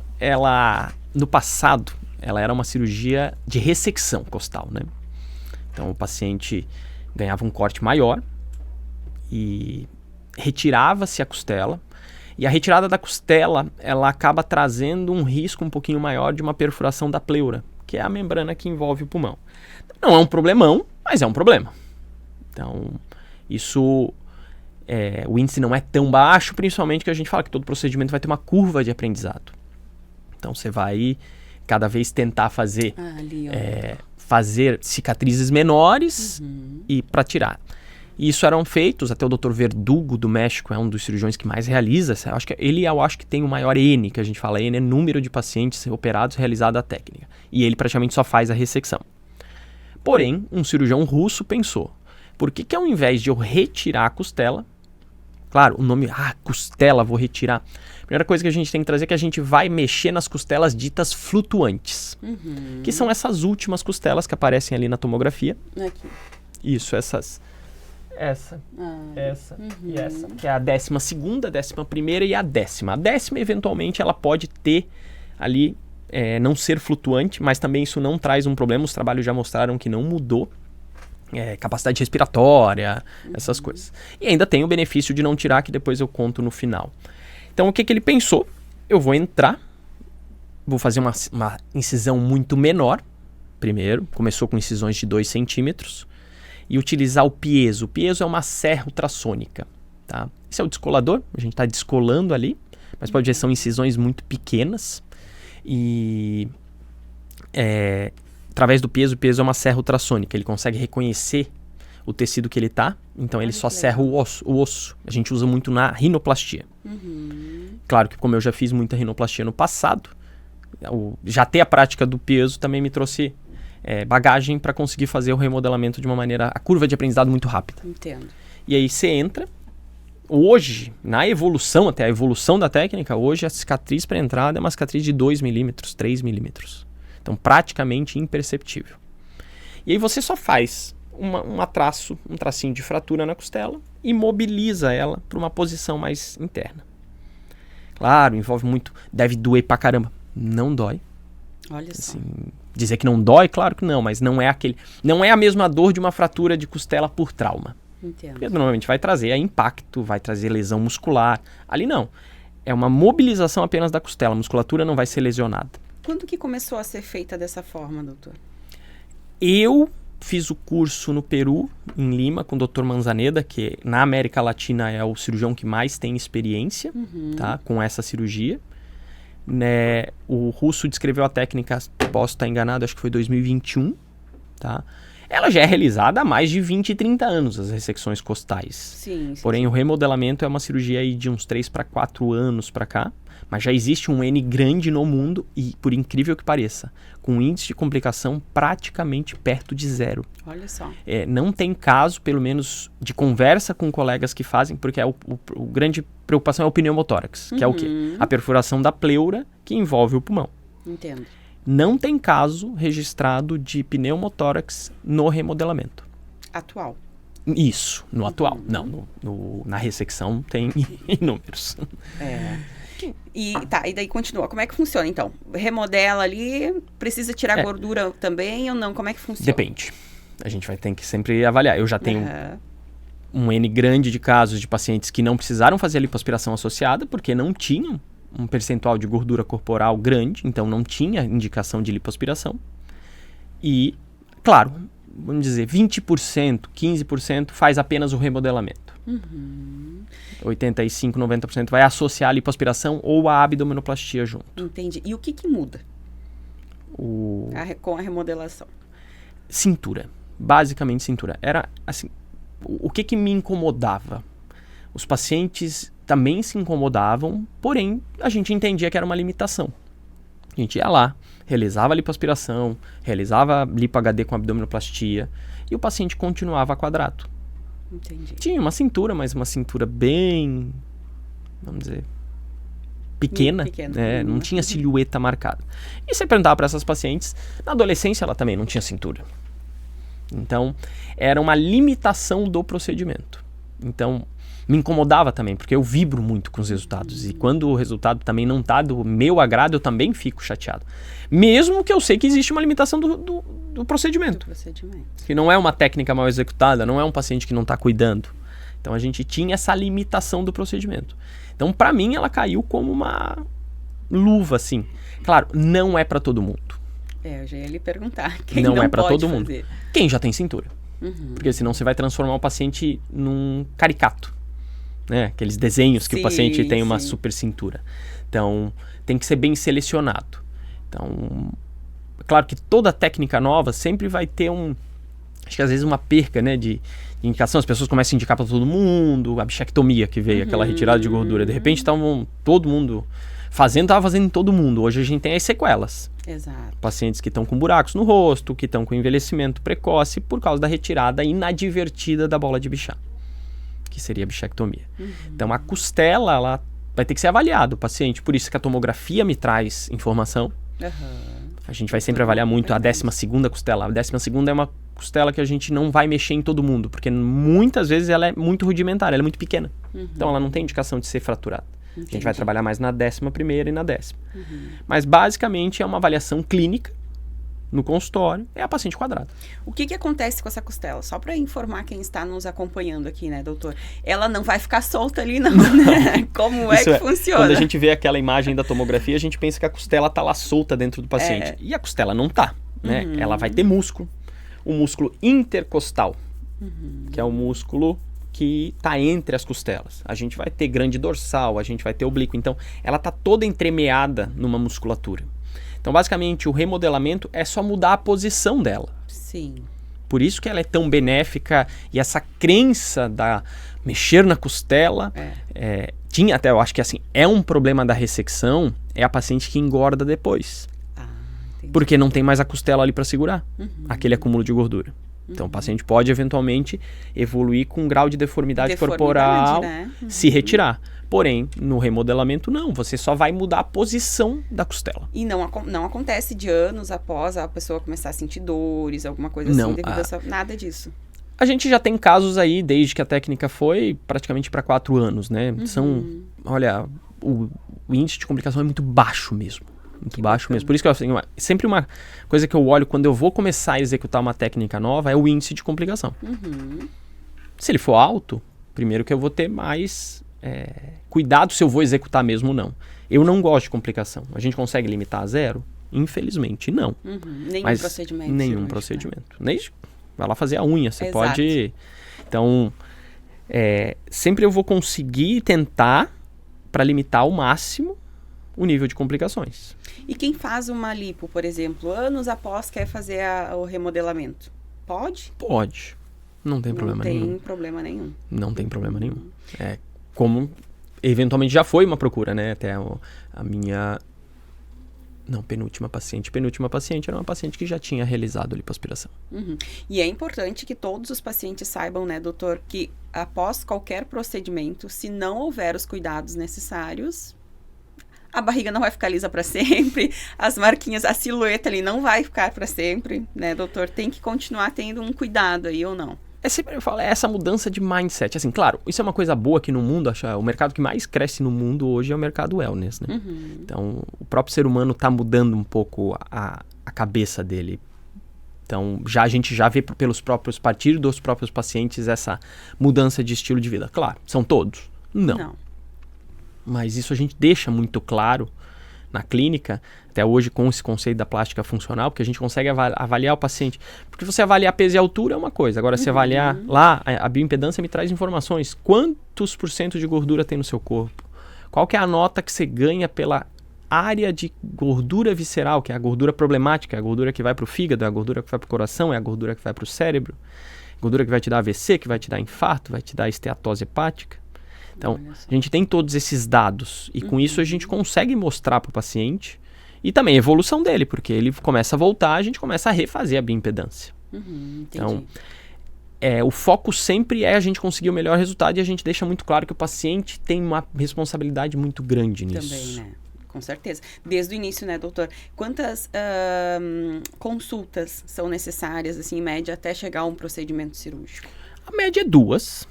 S2: no passado, ela era uma cirurgia de ressecção costal, né? Então, o paciente ganhava um corte maior e retirava-se a costela. E a retirada da costela, ela acaba trazendo um risco um pouquinho maior de uma perfuração da pleura, que é a membrana que envolve o pulmão. Não é um problemão, mas é um problema. Então, isso... o índice não é tão baixo, principalmente que a gente fala que todo procedimento vai ter uma curva de aprendizado. Então, você vai cada vez tentar fazer cicatrizes menores e para tirar. E isso eram feitos, até o Dr. Verdugo do México é um dos cirurgiões que mais realiza. Eu acho que tem o maior N, que a gente fala N, é número de pacientes operados realizada a técnica. E ele praticamente só faz a ressecção. Porém, um cirurgião russo pensou, por que ao invés de eu retirar a costela, claro, o nome, costela, vou retirar. Primeira coisa que a gente tem que trazer é que a gente vai mexer nas costelas ditas flutuantes. Que são essas últimas costelas que aparecem ali na tomografia.
S1: Aqui.
S2: Isso, essa e essa. Que é a 12ª, a 11ª e a 10ª. A 10ª, eventualmente, ela pode ter ali, não ser flutuante, mas também isso não traz um problema. Os trabalhos já mostraram que não mudou. Capacidade respiratória, essas coisas. E ainda tem o benefício de não tirar, que depois eu conto no final. Então, o que ele pensou? Eu vou entrar, vou fazer uma incisão muito menor, primeiro. Começou com incisões de 2 centímetros. E utilizar o piezo. O piezo é uma serra ultrassônica. Tá? Esse é o descolador, a gente está descolando ali, mas pode ver, são incisões muito pequenas. E... através do piezo, o piezo é uma serra ultrassônica, ele consegue reconhecer o tecido que ele está, então ele só serra o osso. A gente usa muito na rinoplastia. Claro que como eu já fiz muita rinoplastia no passado, já ter a prática do piezo também me trouxe bagagem para conseguir fazer o remodelamento de uma maneira, a curva de aprendizado muito rápida.
S1: Entendo.
S2: E aí você entra, hoje, na evolução, até a evolução da técnica, hoje a cicatriz para entrada é uma cicatriz de 2 milímetros, 3 milímetros. Então, praticamente imperceptível. E aí você só faz um tracinho de fratura na costela e mobiliza ela para uma posição mais interna. Claro, envolve muito, deve doer pra caramba. Não dói.
S1: Olha só.
S2: Assim, dizer que não dói, claro que não, mas não é a mesma dor de uma fratura de costela por trauma.
S1: Entendo.
S2: Porque normalmente vai trazer impacto, vai trazer lesão muscular. Ali não. É uma mobilização apenas da costela. A musculatura não vai ser lesionada.
S1: Quando que começou a ser feita dessa forma, doutor?
S2: Eu fiz o curso no Peru, em Lima, com o Dr. Manzaneda, que na América Latina é o cirurgião que mais tem experiência, tá, com essa cirurgia. Né, o russo descreveu a técnica, posso estar enganado, acho que foi 2021. Tá? Ela já é realizada há mais de 20 e 30 anos, as ressecções costais.
S1: Sim.
S2: Porém, o remodelamento é uma cirurgia aí de uns 3 para 4 anos para cá. Mas já existe um N grande no mundo e, por incrível que pareça, com um índice de complicação praticamente perto de 0.
S1: Olha só.
S2: Não tem caso, pelo menos, de conversa com colegas que fazem, porque o grande preocupação é o pneumotórax, que é o quê? A perfuração da pleura que envolve o pulmão.
S1: Entendo.
S2: Não tem caso registrado de pneumotórax no remodelamento.
S1: Atual.
S2: Isso, no atual. Não, na ressecção tem inúmeros.
S1: E daí continua. Como é que funciona, então? Remodela ali, precisa tirar gordura também ou não? Como é que funciona?
S2: Depende. A gente vai ter que sempre avaliar. Eu já tenho um N grande de casos de pacientes que não precisaram fazer a lipoaspiração associada porque não tinham um percentual de gordura corporal grande, então não tinha indicação de lipoaspiração. E, claro, vamos dizer, 20%, 15% faz apenas o remodelamento. 85%, 90% vai associar a lipoaspiração ou a abdominoplastia junto.
S1: Entendi. E o que muda com a remodelação?
S2: Cintura. Basicamente cintura. Era assim, o que me incomodava? Os pacientes também se incomodavam, porém a gente entendia que era uma limitação. A gente ia lá, realizava a lipoaspiração, realizava lipo-HD com abdominoplastia e o paciente continuava quadrado.
S1: Entendi.
S2: Tinha uma cintura, mas uma cintura bem, vamos dizer, pequena. Não tinha silhueta marcada. E você perguntava para essas pacientes, na adolescência ela também não tinha cintura. Então, era uma limitação do procedimento. Então, me incomodava também, porque eu vibro muito com os resultados. E quando o resultado também não está do meu agrado, eu também fico chateado. Mesmo que eu sei que existe uma limitação do procedimento. Que não é uma técnica mal executada, não é um paciente que não está cuidando. Então, a gente tinha essa limitação do procedimento. Então, para mim, ela caiu como uma luva, assim. Claro, não é para todo mundo.
S1: Eu já ia lhe perguntar. Quem
S2: não é para
S1: pode
S2: todo mundo.
S1: fazer?
S2: Quem já tem cintura. Porque senão você vai transformar o paciente num caricato. Né? Aqueles desenhos que o paciente tem uma super cintura. Então, tem que ser bem selecionado. Então, claro que toda técnica nova sempre vai ter acho que às vezes uma perca, né, de indicação. As pessoas começam a indicar para todo mundo, a bichectomia que veio, aquela retirada de gordura. De repente, todo mundo estava fazendo em todo mundo. Hoje a gente tem as sequelas.
S1: Exato.
S2: Pacientes que estão com buracos no rosto, que estão com envelhecimento precoce por causa da retirada inadvertida da bola de Bichat, que seria a bichectomia. Então, a costela, ela vai ter que ser avaliada, o paciente. Por isso que a tomografia me traz informação. A gente vai sempre avaliar muito a 12ª costela. A 12ª é uma costela que a gente não vai mexer em todo mundo, porque muitas vezes ela é muito rudimentar, ela é muito pequena. Então, ela não tem indicação de ser fraturada. A gente vai trabalhar mais na 11ª e na 10ª. Mas, basicamente, é uma avaliação clínica no consultório, é a paciente quadrada.
S1: O que acontece com essa costela? Só para informar quem está nos acompanhando aqui, né, doutor? Ela não vai ficar solta ali, não, né? Como é que funciona?
S2: Quando a gente vê aquela imagem da tomografia, a gente pensa que a costela está lá solta dentro do paciente. E a costela não está, né? Ela vai ter músculo. O músculo intercostal, que é o músculo que está entre as costelas. A gente vai ter grande dorsal, a gente vai ter oblíquo. Então, ela está toda entremeada numa musculatura. Então, basicamente, o remodelamento é só mudar a posição dela.
S1: Sim.
S2: Por isso que ela é tão benéfica e essa crença da mexer na costela, tinha até, eu acho que assim, é um problema da ressecção, é a paciente que engorda depois. Porque não tem mais a costela ali para segurar aquele acúmulo de gordura. Então, o paciente pode, eventualmente, evoluir com um grau de deformidade corporal,
S1: né?
S2: Se retirar. Porém, no remodelamento, não. Você só vai mudar a posição da costela.
S1: E não acontece de anos após a pessoa começar a sentir dores, alguma coisa assim, devido a nada disso.
S2: A gente já tem casos aí, desde que a técnica foi, praticamente para 4 anos, né? Olha, o índice de complicação é muito baixo mesmo. Muito baixo mesmo. Por isso que sempre uma coisa que eu olho quando eu vou começar a executar uma técnica nova é o índice de complicação. Se ele for alto, primeiro que eu vou ter mais cuidado se eu vou executar mesmo ou não. Eu não gosto de complicação. A gente consegue limitar a 0? Infelizmente, não.
S1: Nenhum procedimento.
S2: Nenhum procedimento. Vai lá fazer a unha, você pode... Então, sempre eu vou conseguir tentar para limitar ao máximo o nível de complicações.
S1: E quem faz uma lipo, por exemplo, anos após quer fazer o remodelamento, pode?
S2: Pode. Não tem problema nenhum.
S1: Não tem problema nenhum.
S2: Não tem problema nenhum. Como eventualmente já foi uma procura, né? Até a minha... Não, penúltima paciente era uma paciente que já tinha realizado lipoaspiração.
S1: E é importante que todos os pacientes saibam, né, doutor, que após qualquer procedimento, se não houver os cuidados necessários, a barriga não vai ficar lisa para sempre, as marquinhas, a silhueta ali não vai ficar para sempre, né, doutor? Tem que continuar tendo um cuidado aí ou não?
S2: Sempre eu falo, essa mudança de mindset. Assim, claro, isso é uma coisa boa aqui no mundo. O mercado que mais cresce no mundo hoje é o mercado wellness, né? Então, o próprio ser humano está mudando um pouco a cabeça dele. Então, a gente já vê a partir dos próprios pacientes essa mudança de estilo de vida. Claro, são todos? Não. Mas isso a gente deixa muito claro na clínica, até hoje com esse conceito da plástica funcional, porque a gente consegue avaliar o paciente. Porque você avaliar peso e altura é uma coisa, agora se avaliar lá, a bioimpedância me traz informações. Quantos % de gordura tem no seu corpo? Qual que é a nota que você ganha pela área de gordura visceral, que é a gordura problemática, é a gordura que vai para o fígado, é a gordura que vai para o coração, é a gordura que vai para o cérebro, gordura que vai te dar AVC, que vai te dar infarto, vai te dar esteatose hepática. Então, a gente tem todos esses dados e com isso a gente consegue mostrar para o paciente e também a evolução dele, porque ele começa a voltar, a gente começa a refazer a bioimpedância. Então, o foco sempre é a gente conseguir o melhor resultado e a gente deixa muito claro que o paciente tem uma responsabilidade muito grande nisso.
S1: Também, né? Com certeza. Desde o início, né, doutor? Quantas consultas são necessárias, assim, em média, até chegar a um procedimento cirúrgico?
S2: A média é 2.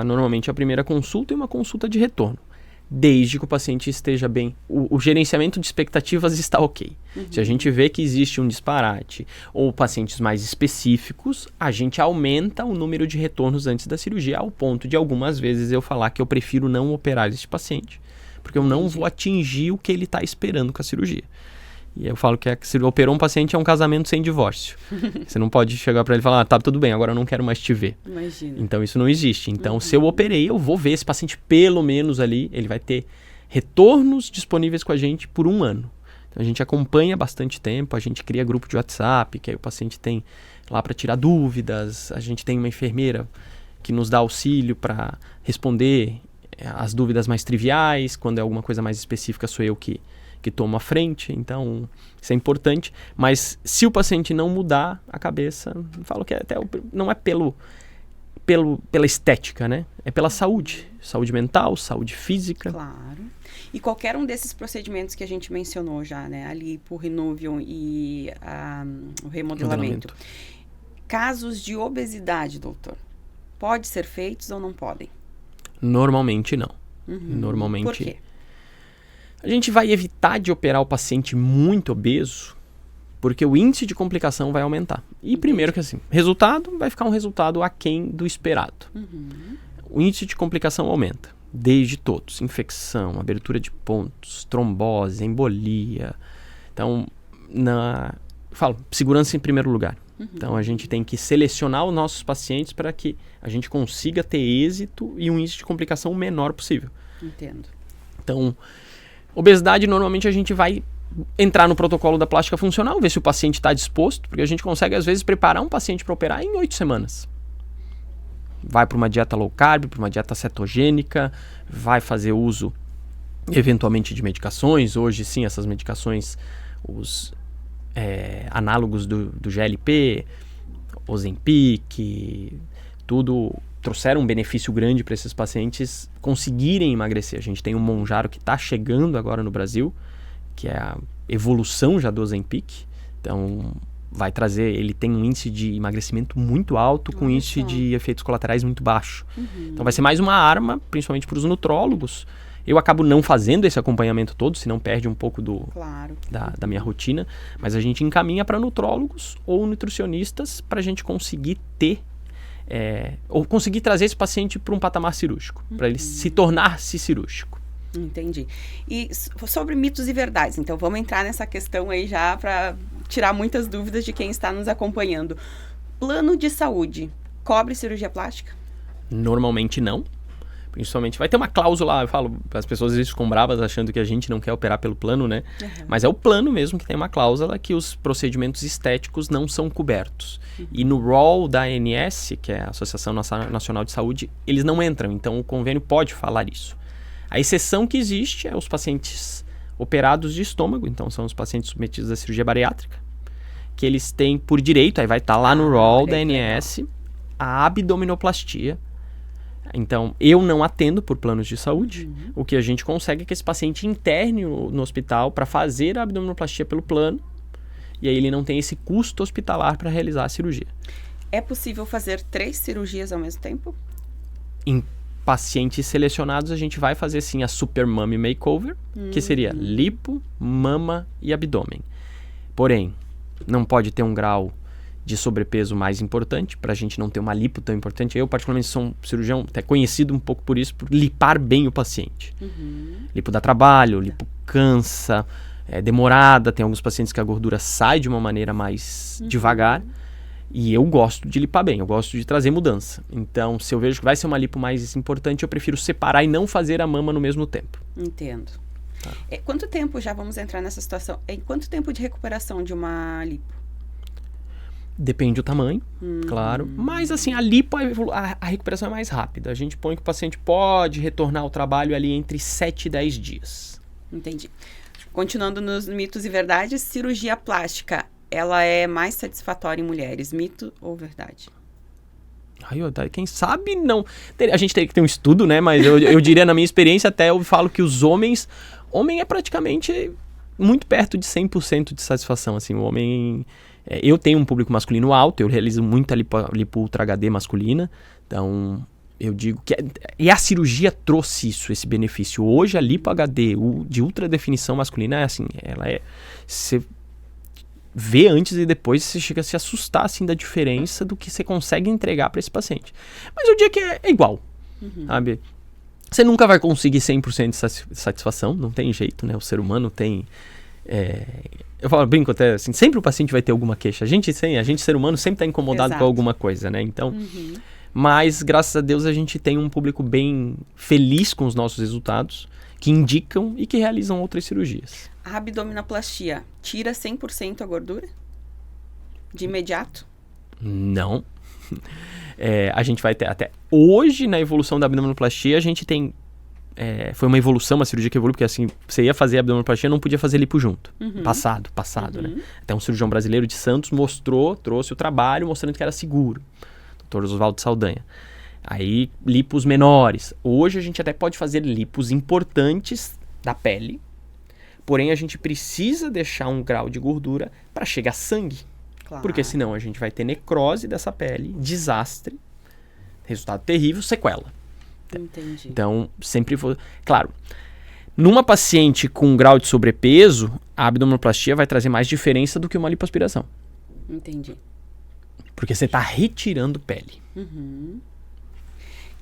S2: Normalmente a primeira consulta e uma consulta de retorno. Desde que o paciente esteja bem. O gerenciamento de expectativas está ok. Se a gente vê que existe um disparate ou pacientes mais específicos, a gente aumenta o número de retornos antes da cirurgia, ao ponto de algumas vezes eu falar que eu prefiro não operar esse paciente, porque eu não vou atingir o que ele está esperando com a cirurgia. E eu falo que se operou um paciente é um casamento sem divórcio. Você não pode chegar para ele e falar, tá, tudo bem, agora eu não quero mais te ver.
S1: Imagina.
S2: Então isso não existe. Então se eu operei, eu vou ver esse paciente pelo menos ali, ele vai ter retornos disponíveis com a gente por 1 ano. Então a gente acompanha bastante tempo, a gente cria grupo de WhatsApp, que aí o paciente tem lá para tirar dúvidas, a gente tem uma enfermeira que nos dá auxílio para responder as dúvidas mais triviais, quando é alguma coisa mais específica sou eu que tomo a frente, então isso é importante, mas se o paciente não mudar a cabeça, eu falo que até não é pela estética, né? É pela saúde mental, saúde física.
S1: Claro. E qualquer um desses procedimentos que a gente mencionou já, né? A lipo, o Renuvium e o remodelamento. Casos de obesidade, doutor, pode ser feitos ou não podem?
S2: Normalmente não. Normalmente.
S1: Por quê?
S2: A gente vai evitar de operar o paciente muito obeso, porque o índice de complicação vai aumentar. E primeiro que assim, resultado vai ficar um resultado aquém do esperado. O índice de complicação aumenta, desde todos. Infecção, abertura de pontos, trombose, embolia. Então, segurança em primeiro lugar. Então, a gente tem que selecionar os nossos pacientes para que a gente consiga ter êxito e um índice de complicação o menor possível.
S1: Entendo.
S2: Então, obesidade, normalmente a gente vai entrar no protocolo da plástica funcional, ver se o paciente está disposto, porque a gente consegue, às vezes, preparar um paciente para operar em 8 semanas. Vai para uma dieta low carb, para uma dieta cetogênica, vai fazer uso, eventualmente, de medicações. Hoje, sim, essas medicações, os análogos do GLP, Ozempic, tudo trouxeram um benefício grande para esses pacientes conseguirem emagrecer. A gente tem o Mounjaro que está chegando agora no Brasil, que é a evolução já do Ozempic. Então, vai trazer, ele tem um índice de emagrecimento muito alto, com índice de efeitos colaterais muito baixo. Então, vai ser mais uma arma, principalmente para os nutrólogos. Eu acabo não fazendo esse acompanhamento todo, senão perde um pouco da minha rotina. Mas a gente encaminha para nutrólogos ou nutricionistas para a gente conseguir ter, ou conseguir trazer esse paciente para um patamar cirúrgico, para ele se tornar-se cirúrgico.
S1: Entendi. E sobre mitos e verdades, então vamos entrar nessa questão aí já para tirar muitas dúvidas de quem está nos acompanhando. Plano de saúde cobre cirurgia plástica?
S2: Normalmente não. Principalmente, vai ter uma cláusula, eu falo, as pessoas às vezes ficam bravas achando que a gente não quer operar pelo plano, né? Mas é o plano mesmo que tem uma cláusula que os procedimentos estéticos não são cobertos. E no rol da ANS, que é a Associação Nacional de Saúde, eles não entram, então o convênio pode falar isso. A exceção que existe é os pacientes operados de estômago, então são os pacientes submetidos à cirurgia bariátrica, que eles têm por direito, aí vai estar lá no rol da ANS, a abdominoplastia. Então, eu não atendo por planos de saúde. O que a gente consegue é que esse paciente interne no hospital para fazer a abdominoplastia pelo plano, e aí ele não tem esse custo hospitalar para realizar a cirurgia.
S1: É possível fazer 3 cirurgias ao mesmo tempo?
S2: Em pacientes selecionados, a gente vai fazer sim a Super Mummy Makeover, que seria lipo, mama e abdômen. Porém, não pode ter um grau de sobrepeso mais importante, para a gente não ter uma lipo tão importante. Eu, particularmente, sou um cirurgião até conhecido um pouco por isso, por lipar bem o paciente. Lipo dá trabalho, lipo cansa, é demorada, tem alguns pacientes que a gordura sai de uma maneira mais devagar, e eu gosto de lipar bem, eu gosto de trazer mudança. Então, se eu vejo que vai ser uma lipo mais importante, eu prefiro separar e não fazer a mama no mesmo tempo.
S1: Entendo. Tá. Quanto tempo, já vamos entrar nessa situação, quanto tempo de recuperação de uma lipo?
S2: Depende do tamanho, claro. Mas assim, a lipo, a recuperação é mais rápida. A gente põe que o paciente pode retornar ao trabalho ali entre 7 e 10 dias.
S1: Entendi. Continuando nos mitos e verdades, cirurgia plástica, ela é mais satisfatória em mulheres, mito ou verdade?
S2: Quem sabe não. A gente teria que ter um estudo, né? Mas eu diria, na minha experiência, até eu falo que os homens... Homem é praticamente muito perto de 100% de satisfação, assim. O homem... Eu tenho um público masculino alto, eu realizo muita lipo Ultra HD masculina, então eu digo que... E a cirurgia trouxe isso, esse benefício. Hoje a lipo HD de ultra definição masculina é assim, ela é... Você vê antes e depois, você chega a se assustar assim, da diferença do que você consegue entregar para esse paciente. Mas eu diria que é igual, sabe? Você nunca vai conseguir 100% de satisfação, não tem jeito, né? O ser humano tem... Eu brinco até assim, sempre o paciente vai ter alguma queixa. A gente ser humano, sempre está incomodado com alguma coisa, né? Então, mas graças a Deus a gente tem um público bem feliz com os nossos resultados, que indicam e que realizam outras cirurgias.
S1: A abdominoplastia tira 100% a gordura? De imediato?
S2: Não. A gente vai ter até... Hoje, na evolução da abdominoplastia, a gente tem... foi uma evolução, uma cirurgia que evoluiu, porque assim, você ia fazer abdominoplastia, não podia fazer lipo junto. Passado, né? Até um cirurgião brasileiro de Santos trouxe o trabalho mostrando que era seguro. Dr. Oswaldo Saldanha. Aí, lipos menores. Hoje a gente até pode fazer lipos importantes da pele, porém a gente precisa deixar um grau de gordura para chegar sangue. Claro. Porque senão a gente vai ter necrose dessa pele, desastre, resultado terrível, sequela.
S1: Entendi.
S2: Então, sempre foi... Claro, numa paciente com um grau de sobrepeso, a abdominoplastia vai trazer mais diferença do que uma lipoaspiração.
S1: Entendi.
S2: Porque você está retirando pele.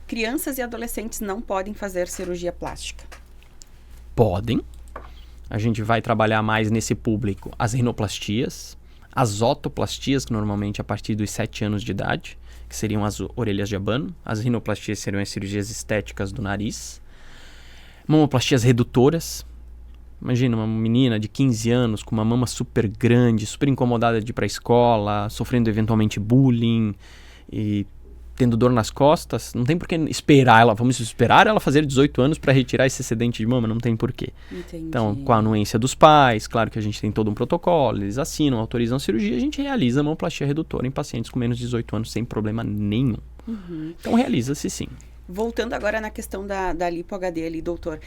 S1: Crianças e adolescentes não podem fazer cirurgia plástica?
S2: Podem. A gente vai trabalhar mais nesse público as rinoplastias, as otoplastias, que normalmente a partir dos 7 anos de idade, que seriam as orelhas de abano. As rinoplastias seriam as cirurgias estéticas do nariz. Mamoplastias redutoras. Imagina uma menina de 15 anos com uma mama super grande, super incomodada de ir para a escola, sofrendo eventualmente bullying e tendo dor nas costas, não tem por que esperar ela. Vamos esperar ela fazer 18 anos para retirar esse excedente de mama, não tem por quê.
S1: Entendi.
S2: Então, com a anuência dos pais, claro que a gente tem todo um protocolo, eles assinam, autorizam a cirurgia, a gente realiza a mamoplastia redutora em pacientes com menos de 18 anos sem problema nenhum. Então, realiza-se sim.
S1: Voltando agora na questão da lipo-HD ali, doutor,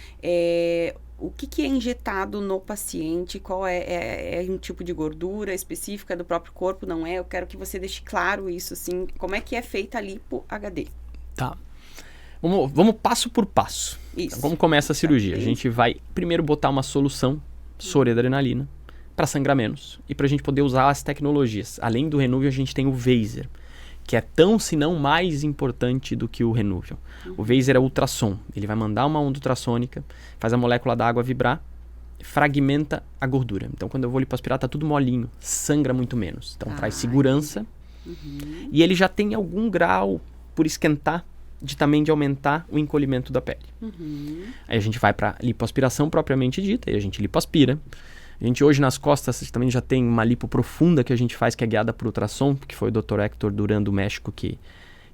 S1: o que é injetado no paciente? Qual é um tipo de gordura específica do próprio corpo? Não é? Eu quero que você deixe claro isso, assim. Como é que é feita a lipo-HD?
S2: Tá. Vamos passo por passo.
S1: Isso.
S2: Então, como começa a cirurgia? A gente vai primeiro botar uma solução soradrenalina para sangrar menos e para a gente poder usar as tecnologias. Além do Renuvium, a gente tem o Vaser, que é tão, se não mais importante do que o Renuvium. O Vaser é ultrassom. Ele vai mandar uma onda ultrassônica, faz a molécula da água vibrar, fragmenta a gordura. Então, quando eu vou lipoaspirar, tá tudo molinho, sangra muito menos. Então, traz segurança. E ele já tem algum grau, por esquentar, também de aumentar o encolhimento da pele. Aí a gente vai para lipoaspiração propriamente dita, e a gente lipoaspira. A gente hoje nas costas também já tem uma lipo profunda que a gente faz, que é guiada por ultrassom, que foi o Dr. Héctor Duran do México, que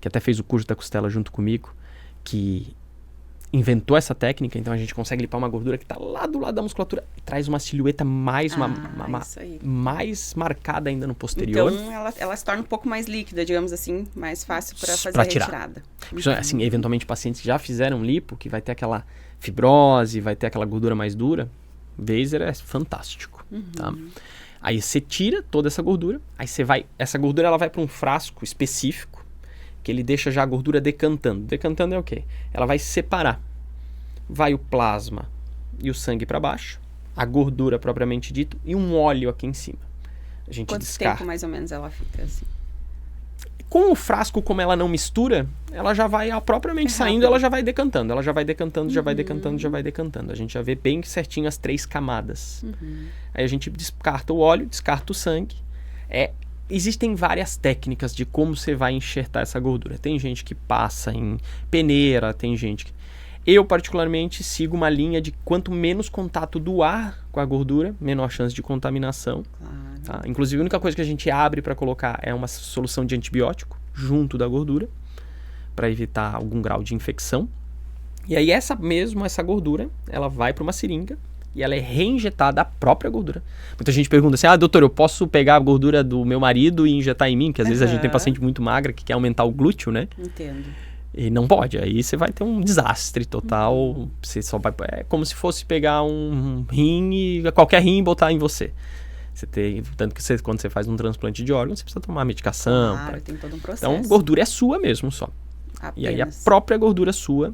S2: até fez o curso da costela junto comigo, que inventou essa técnica. Então a gente consegue limpar uma gordura que está lá do lado da musculatura e traz uma silhueta mais marcada ainda no posterior.
S1: Então ela se torna um pouco mais líquida, digamos assim, mais fácil para fazer a retirada.
S2: Assim, eventualmente pacientes que já fizeram lipo, que vai ter aquela fibrose, vai ter aquela gordura mais dura, Vaser é fantástico, tá? Aí você tira toda essa gordura, aí essa gordura ela vai para um frasco específico, que ele deixa já a gordura decantando. Decantando é o quê? Ela vai separar. Vai o plasma e o sangue para baixo, a gordura propriamente dito e um óleo aqui em cima. A gente
S1: Quanto
S2: descarta.
S1: tempo mais ou menos ela fica assim?
S2: Com o frasco, como ela não mistura, ela já vai propriamente saindo, ela já vai decantando. Ela já vai decantando, já vai decantando, já vai decantando. A gente já vê bem certinho as 3 camadas. Aí a gente descarta o óleo, descarta o sangue. Existem várias técnicas de como você vai enxertar essa gordura. Tem gente que passa em peneira, tem gente que... Eu, particularmente, sigo uma linha de quanto menos contato do ar com a gordura, menor chance de contaminação.
S1: Claro.
S2: Tá? Inclusive, a única coisa que a gente abre para colocar é uma solução de antibiótico junto da gordura, para evitar algum grau de infecção. E aí, essa gordura, ela vai para uma seringa e ela é reinjetada a própria gordura. Muita gente pergunta assim, doutor, eu posso pegar a gordura do meu marido e injetar em mim? Porque às vezes a gente tem paciente muito magra que quer aumentar o glúteo, né?
S1: Entendo.
S2: E não pode, aí você vai ter um desastre total. Você só vai, é como se fosse pegar um rim e qualquer rim e botar em você. Você tem, tanto que quando você faz um transplante de órgão, você precisa tomar medicação.
S1: Claro, tem todo um processo.
S2: Então, gordura é sua mesmo só.
S1: Apenas.
S2: E aí a própria gordura sua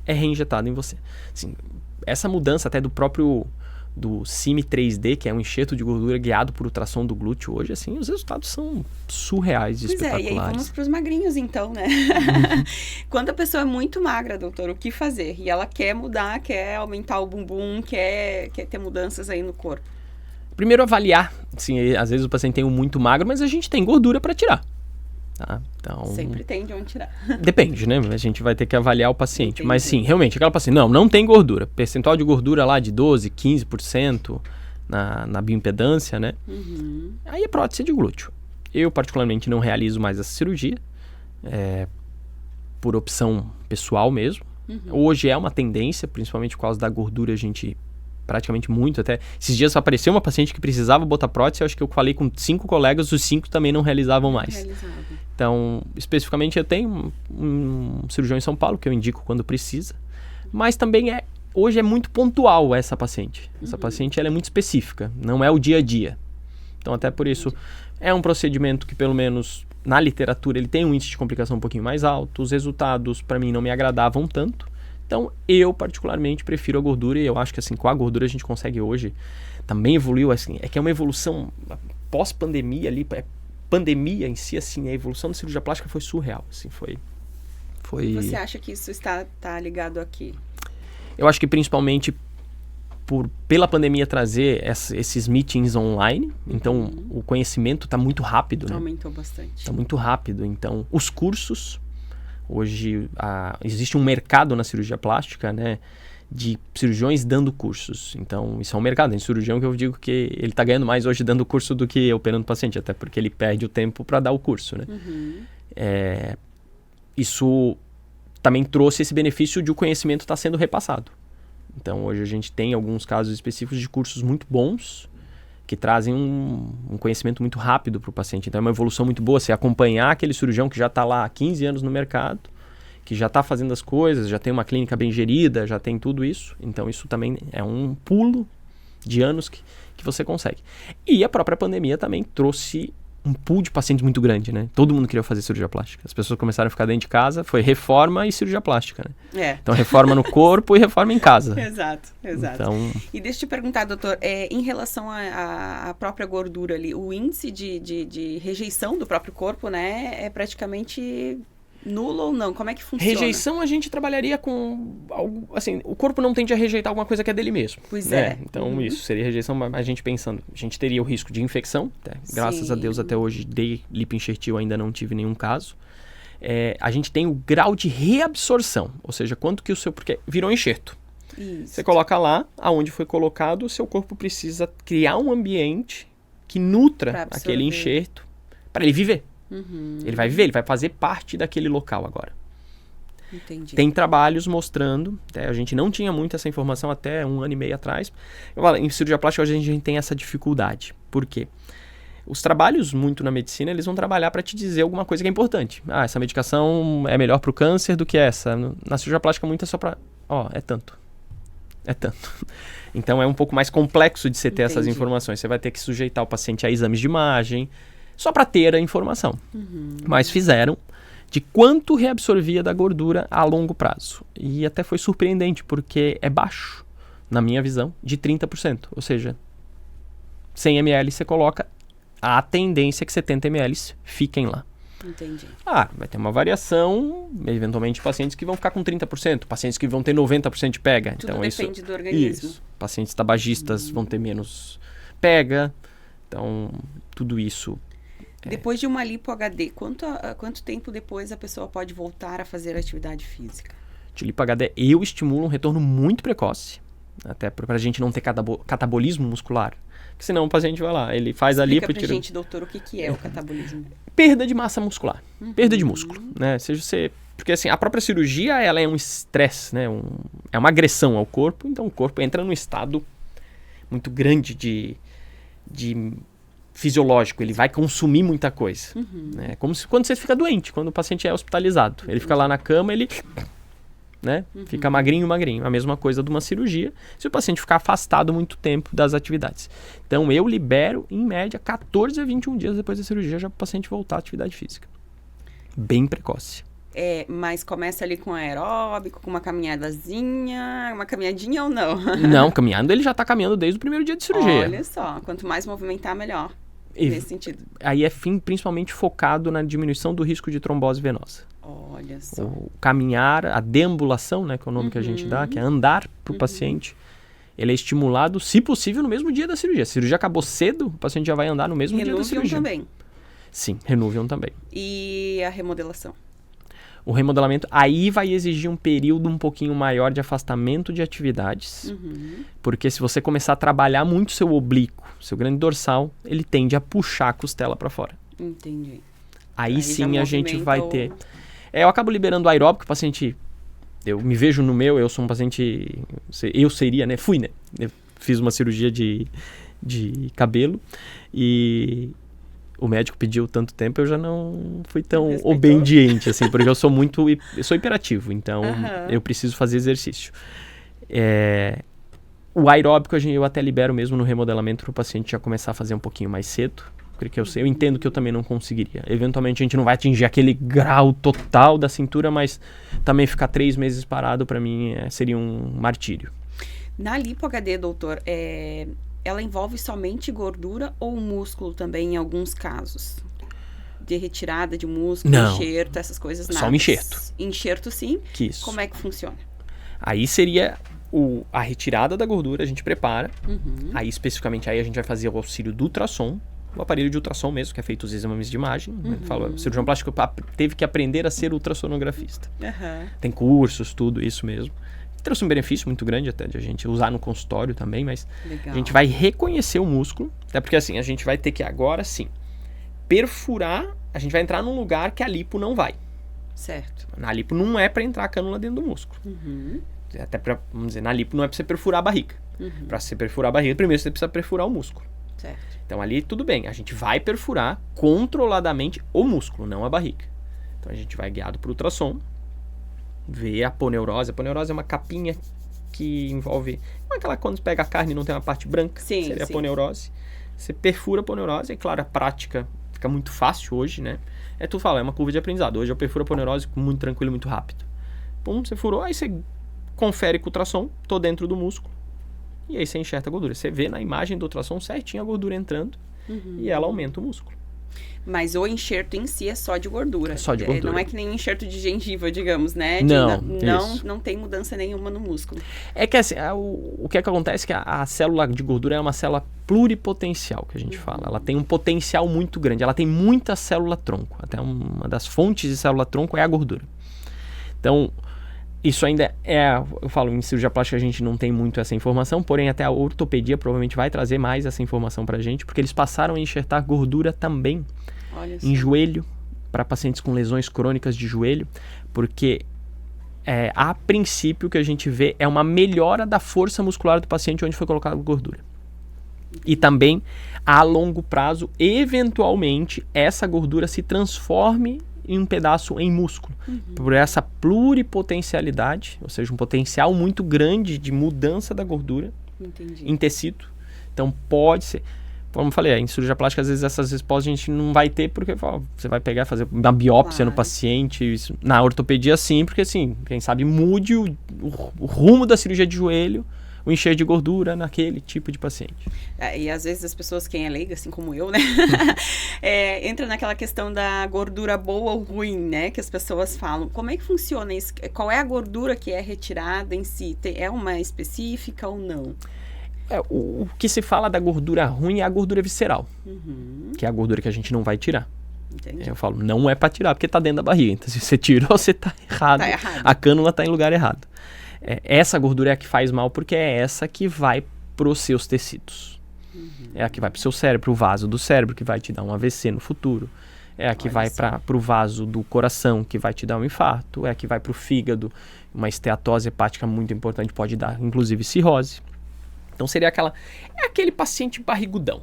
S2: é reinjetada em você. Assim, essa mudança até do CIMI 3D, que é um enxerto de gordura guiado por ultrassom do glúteo hoje, assim, os resultados são surreais e espetaculares.
S1: E aí vamos para os magrinhos então, né? Quando a pessoa é muito magra, doutor, o que fazer? E ela quer mudar, quer aumentar o bumbum, quer ter mudanças aí no corpo.
S2: Primeiro avaliar, assim, às vezes o paciente tem um muito magro, mas a gente tem gordura para tirar. Tá? Então,
S1: sempre tem de onde tirar.
S2: Depende, né? A gente vai ter que avaliar o paciente.
S1: Entendi.
S2: Mas sim, realmente, aquela paciente, não tem gordura. Percentual de gordura lá de 12%, 15% na bioimpedância, né? Aí é prótese de glúteo. Eu, particularmente, não realizo mais essa cirurgia. Por opção pessoal mesmo. Hoje é uma tendência, principalmente por causa da gordura, a gente... praticamente muito até. Esses dias apareceu uma paciente que precisava botar prótese, eu acho que eu falei com 5 colegas, os 5 também não realizavam mais. Então, especificamente eu tenho um cirurgião em São Paulo, que eu indico quando precisa, mas também hoje é muito pontual essa paciente. Essa paciente ela é muito específica, não é o dia a dia. Então, até por isso, é um procedimento que pelo menos na literatura ele tem um índice de complicação um pouquinho mais alto, os resultados para mim não me agradavam tanto. Então, eu particularmente prefiro a gordura e eu acho que assim, com a gordura a gente consegue hoje, também evoluiu, assim, é que é uma evolução pós-pandemia ali, pandemia em si, assim, a evolução da cirurgia plástica foi surreal, assim, foi...
S1: Você acha que isso está ligado aqui?
S2: Eu acho que principalmente pela pandemia trazer esses meetings online, então o conhecimento está muito rápido, né?
S1: Aumentou bastante.
S2: Está muito rápido, então os cursos... Hoje existe um mercado na cirurgia plástica, né, de cirurgiões dando cursos. Então, isso é um mercado. Tem cirurgião que eu digo que ele está ganhando mais hoje dando curso do que operando o paciente, até porque ele perde o tempo para dar o curso, né? isso também trouxe esse benefício de o conhecimento estar sendo repassado. Então, hoje a gente tem alguns casos específicos de cursos muito bons que trazem um conhecimento muito rápido para o paciente. Então, é uma evolução muito boa. Você acompanhar aquele cirurgião que já está lá há 15 anos no mercado, que já está fazendo as coisas, já tem uma clínica bem gerida, já tem tudo isso. Então, isso também é um pulo de anos que você consegue. E a própria pandemia também trouxe um pool de pacientes muito grande, né? Todo mundo queria fazer cirurgia plástica. As pessoas começaram a ficar dentro de casa, foi reforma e cirurgia plástica, né? Então, reforma no corpo e reforma em casa.
S1: Exato. Então... E deixa eu te perguntar, doutor, em relação à própria gordura ali, o índice de rejeição do próprio corpo, né, é praticamente nulo ou não? Como é que funciona?
S2: Rejeição a gente trabalharia com algo, assim, o corpo não tende a rejeitar alguma coisa que é dele mesmo.
S1: Pois
S2: né?
S1: é.
S2: Então isso seria rejeição, a gente pensando, a gente teria o risco de infecção, graças a Deus até hoje de lipoenxertil ainda não tive nenhum caso. A gente tem o grau de reabsorção, ou seja, quanto que o seu, porque virou enxerto.
S1: Isso.
S2: Você coloca lá, aonde foi colocado, o seu corpo precisa criar um ambiente que nutra aquele enxerto para ele viver. Ele vai viver, ele vai fazer parte daquele local agora.
S1: Entendi.
S2: Tem trabalhos mostrando, a gente não tinha muito essa informação até 1 ano e meio atrás. Eu falo, em cirurgia plástica a gente tem essa dificuldade. Por quê? Os trabalhos muito na medicina, eles vão trabalhar para te dizer alguma coisa que é importante. Essa medicação é melhor para o câncer do que essa. Na cirurgia plástica muito é só para... é tanto. É tanto. Então é um pouco mais complexo de você ter essas informações. Você vai ter que sujeitar o paciente a exames de imagem, só para ter a informação. Mas fizeram de quanto reabsorvia da gordura a longo prazo. E até foi surpreendente, porque é baixo, na minha visão, de 30%. Ou seja, 100 ml você coloca, a tendência é que 70 ml fiquem lá.
S1: Entendi.
S2: Vai ter uma variação, eventualmente pacientes que vão ficar com 30%, pacientes que vão ter 90% de pega.
S1: Tudo
S2: então,
S1: depende do organismo.
S2: Isso. Pacientes tabagistas vão ter menos pega. Então, tudo isso...
S1: Depois de uma lipo HD, quanto tempo depois a pessoa pode voltar a fazer atividade física?
S2: De lipo HD, eu estimulo um retorno muito precoce, até para a gente não ter catabolismo muscular. Porque senão o paciente vai lá, ele faz a lipo e tira...
S1: Explica pra gente, doutor, o que é o catabolismo?
S2: Perda de massa muscular, perda de músculo, né? Porque assim, a própria cirurgia, ela é um estresse, né? É uma agressão ao corpo, então o corpo entra num estado muito grande de fisiológico, ele vai consumir muita coisa. É como quando você fica doente, quando o paciente é hospitalizado. Ele fica lá na cama, ele fica magrinho. A mesma coisa de uma cirurgia, se o paciente ficar afastado muito tempo das atividades. Então, eu libero, em média, 14 a 21 dias depois da cirurgia, já para o paciente voltar à atividade física. Bem precoce.
S1: Mas começa ali com aeróbico, com uma caminhadinha ou não?
S2: Não, caminhando, ele já está caminhando desde o primeiro dia de cirurgia.
S1: Olha só, quanto mais movimentar, melhor. Nesse sentido.
S2: Aí é principalmente focado na diminuição do risco de trombose venosa.
S1: Olha só.
S2: O caminhar, a deambulação, né, que é o nome que a gente dá, que é andar para o paciente, ele é estimulado, se possível, no mesmo dia da cirurgia. A cirurgia acabou cedo, o paciente já vai andar no mesmo dia da cirurgia.
S1: Também.
S2: Sim, Renuvium também.
S1: E a remodelação?
S2: O remodelamento, aí vai exigir um período um pouquinho maior de afastamento de atividades, porque se você começar a trabalhar muito seu oblíquo, seu grande dorsal, ele tende a puxar a costela para fora.
S1: Entendi.
S2: Aí sim a gente vai ter... eu acabo liberando o aeróbico, o paciente... Eu me vejo no meu, eu sou um paciente... Eu seria, né? Fui, né? Eu fiz uma cirurgia de cabelo e... O médico pediu tanto tempo, eu já não fui tão obediente, assim, porque eu sou hiperativo, então eu preciso fazer exercício. O aeróbico eu até libero mesmo no remodelamento para o paciente já começar a fazer um pouquinho mais cedo, porque eu entendo que eu também não conseguiria. Eventualmente a gente não vai atingir aquele grau total da cintura, mas também ficar 3 meses parado para mim seria um martírio.
S1: Na lipo HD, doutor, ela envolve somente gordura ou músculo também em alguns casos? De retirada de músculo, enxerto, essas coisas nada.
S2: Só um enxerto.
S1: Enxerto sim.
S2: Isso.
S1: Como é que funciona?
S2: Aí seria a retirada da gordura, a gente prepara. Aí especificamente aí a gente vai fazer o auxílio do ultrassom, o aparelho de ultrassom mesmo, que é feito os exames de imagem. O cirurgião plástico teve que aprender a ser ultrassonografista. Tem cursos, tudo isso mesmo. Trouxe um benefício muito grande até de a gente usar no consultório também, mas a gente vai reconhecer o músculo, até porque assim, a gente vai ter que agora sim perfurar, a gente vai entrar num lugar que a lipo não vai.
S1: Certo.
S2: Na lipo não é para entrar a cânula dentro do músculo. Até pra, vamos dizer, na lipo não é para você perfurar a barriga. Para você perfurar a barriga, primeiro você precisa perfurar o músculo.
S1: Certo.
S2: Então ali tudo bem, a gente vai perfurar controladamente o músculo, não a barriga. Então a gente vai guiado por ultrassom, ver a aponeurose. A aponeurose é uma capinha que envolve, aquela quando você pega a carne e não tem uma parte branca, seria a aponeurose. Você perfura a aponeurose, e claro, a prática fica muito fácil hoje, né? Tu fala, é uma curva de aprendizado. Hoje eu perfuro a aponeurose muito tranquilo, muito rápido. Pum, você furou, aí você confere com o ultrassom, tô dentro do músculo. E aí você enxerta a gordura. Você vê na imagem do ultrassom certinho a gordura entrando e ela aumenta o músculo.
S1: Mas o enxerto em si é só de gordura.
S2: É só de gordura.
S1: Não é que nem um enxerto de gengiva, digamos, né? Não tem mudança nenhuma no músculo.
S2: É que assim, o que acontece é que a célula de gordura é uma célula pluripotencial, que a gente fala. Ela tem um potencial muito grande. Ela tem muita célula-tronco. Até uma das fontes de célula-tronco é a gordura. Então, isso ainda eu falo, em cirurgia plástica a gente não tem muito essa informação, porém até a ortopedia provavelmente vai trazer mais essa informação pra gente, porque eles passaram a enxertar gordura também em joelho, para pacientes com lesões crônicas de joelho, porque a princípio o que a gente vê é uma melhora da força muscular do paciente onde foi colocada gordura. E também, a longo prazo, eventualmente, essa gordura se transforme em um pedaço em músculo, por essa pluripotencialidade, ou seja, um potencial muito grande de mudança da gordura em tecido. Então pode ser, como eu falei, em cirurgia plástica às vezes essas respostas a gente não vai ter, porque você vai pegar e fazer uma biópsia no paciente, isso, na ortopedia sim, porque assim, quem sabe mude o rumo da cirurgia de joelho, o encher de gordura naquele tipo de paciente.
S1: E às vezes as pessoas, quem é leiga, assim como eu, né? Entra naquela questão da gordura boa ou ruim, né? Que as pessoas falam. Como é que funciona isso? Qual é a gordura que é retirada em si? É uma específica ou não?
S2: O que se fala da gordura ruim é a gordura visceral, que é a gordura que a gente não vai tirar.
S1: Entendi.
S2: Eu falo, não é para tirar, porque tá dentro da barriga. Então se você tirou, você tá errado.
S1: Tá errado.
S2: A cânula tá em lugar errado. Essa gordura é a que faz mal, porque é essa que vai pros seus tecidos. É a que vai pro seu cérebro, pro vaso do cérebro, que vai te dar um AVC no futuro. É a que vai pro vaso do coração, que vai te dar um infarto. É a que vai pro fígado. Uma esteatose hepática muito importante, pode dar, inclusive, cirrose. Então seria aquele paciente barrigudão.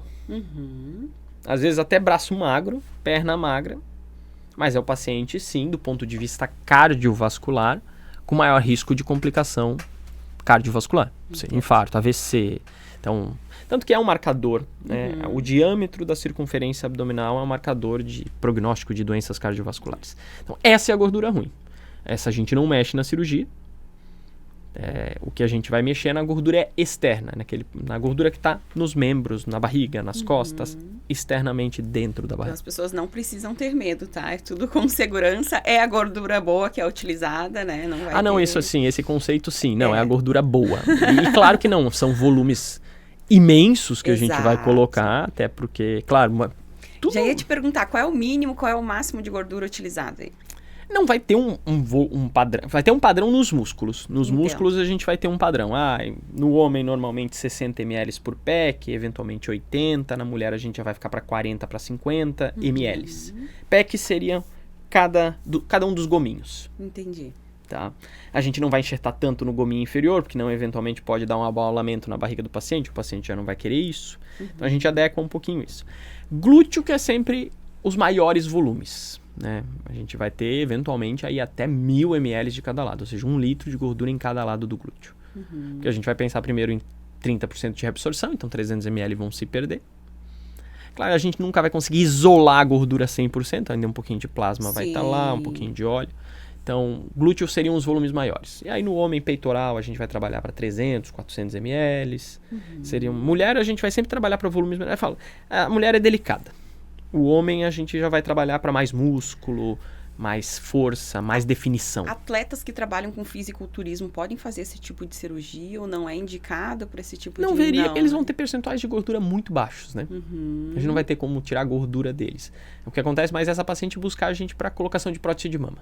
S2: Às vezes até braço magro, perna magra. Mas é o paciente, sim, do ponto de vista cardiovascular, com maior risco de complicação cardiovascular, infarto, AVC. Então, tanto que é um marcador, né? O diâmetro da circunferência abdominal é um marcador de prognóstico de doenças cardiovasculares. Então, essa é a gordura ruim. Essa a gente não mexe na cirurgia. O que a gente vai mexer é na gordura externa, na gordura que está nos membros, na barriga, nas costas, externamente dentro da barriga.
S1: Então, as pessoas não precisam ter medo, tá? É tudo com segurança. É a gordura boa que é utilizada, né? Não vai ter...
S2: isso assim, esse conceito sim. Não, é a gordura boa. E claro que não, são volumes imensos que a gente vai colocar, até porque, claro...
S1: Já ia te perguntar, qual é o mínimo, qual é o máximo de gordura utilizada aí?
S2: Não vai ter um padrão. Vai ter um padrão nos músculos. Nos músculos a gente vai ter um padrão. No homem, normalmente 60 ml por PEC, eventualmente 80. Na mulher, a gente já vai ficar para 40 para 50 ml. PEC seria cada um dos gominhos.
S1: Entendi.
S2: Tá? A gente não vai enxertar tanto no gominho inferior, porque não eventualmente pode dar um abaulamento na barriga do paciente. O paciente já não vai querer isso. Então a gente adequa um pouquinho isso. Glúteo, que é sempre os maiores volumes. Né? A gente vai ter eventualmente aí até 1000 ml de cada lado, ou seja, 1 litro de gordura em cada lado do glúteo. Porque a gente vai pensar primeiro em 30% de reabsorção, então 300 ml vão se perder. Claro, a gente nunca vai conseguir isolar a gordura 100%, ainda um pouquinho de plasma vai estar lá, um pouquinho de óleo. Então, glúteo seriam os volumes maiores. E aí no homem peitoral a gente vai trabalhar para 300, 400 ml. Mulher a gente vai sempre trabalhar para volumes menores. A mulher é delicada. O homem a gente já vai trabalhar para mais músculo, mais força, mais definição.
S1: Atletas que trabalham com fisiculturismo podem fazer esse tipo de cirurgia ou não é indicado para esse tipo
S2: não veria, eles vão ter percentuais de gordura muito baixos, né? A gente não vai ter como tirar a gordura deles. O que acontece mais é essa paciente buscar a gente para colocação de prótese de mama.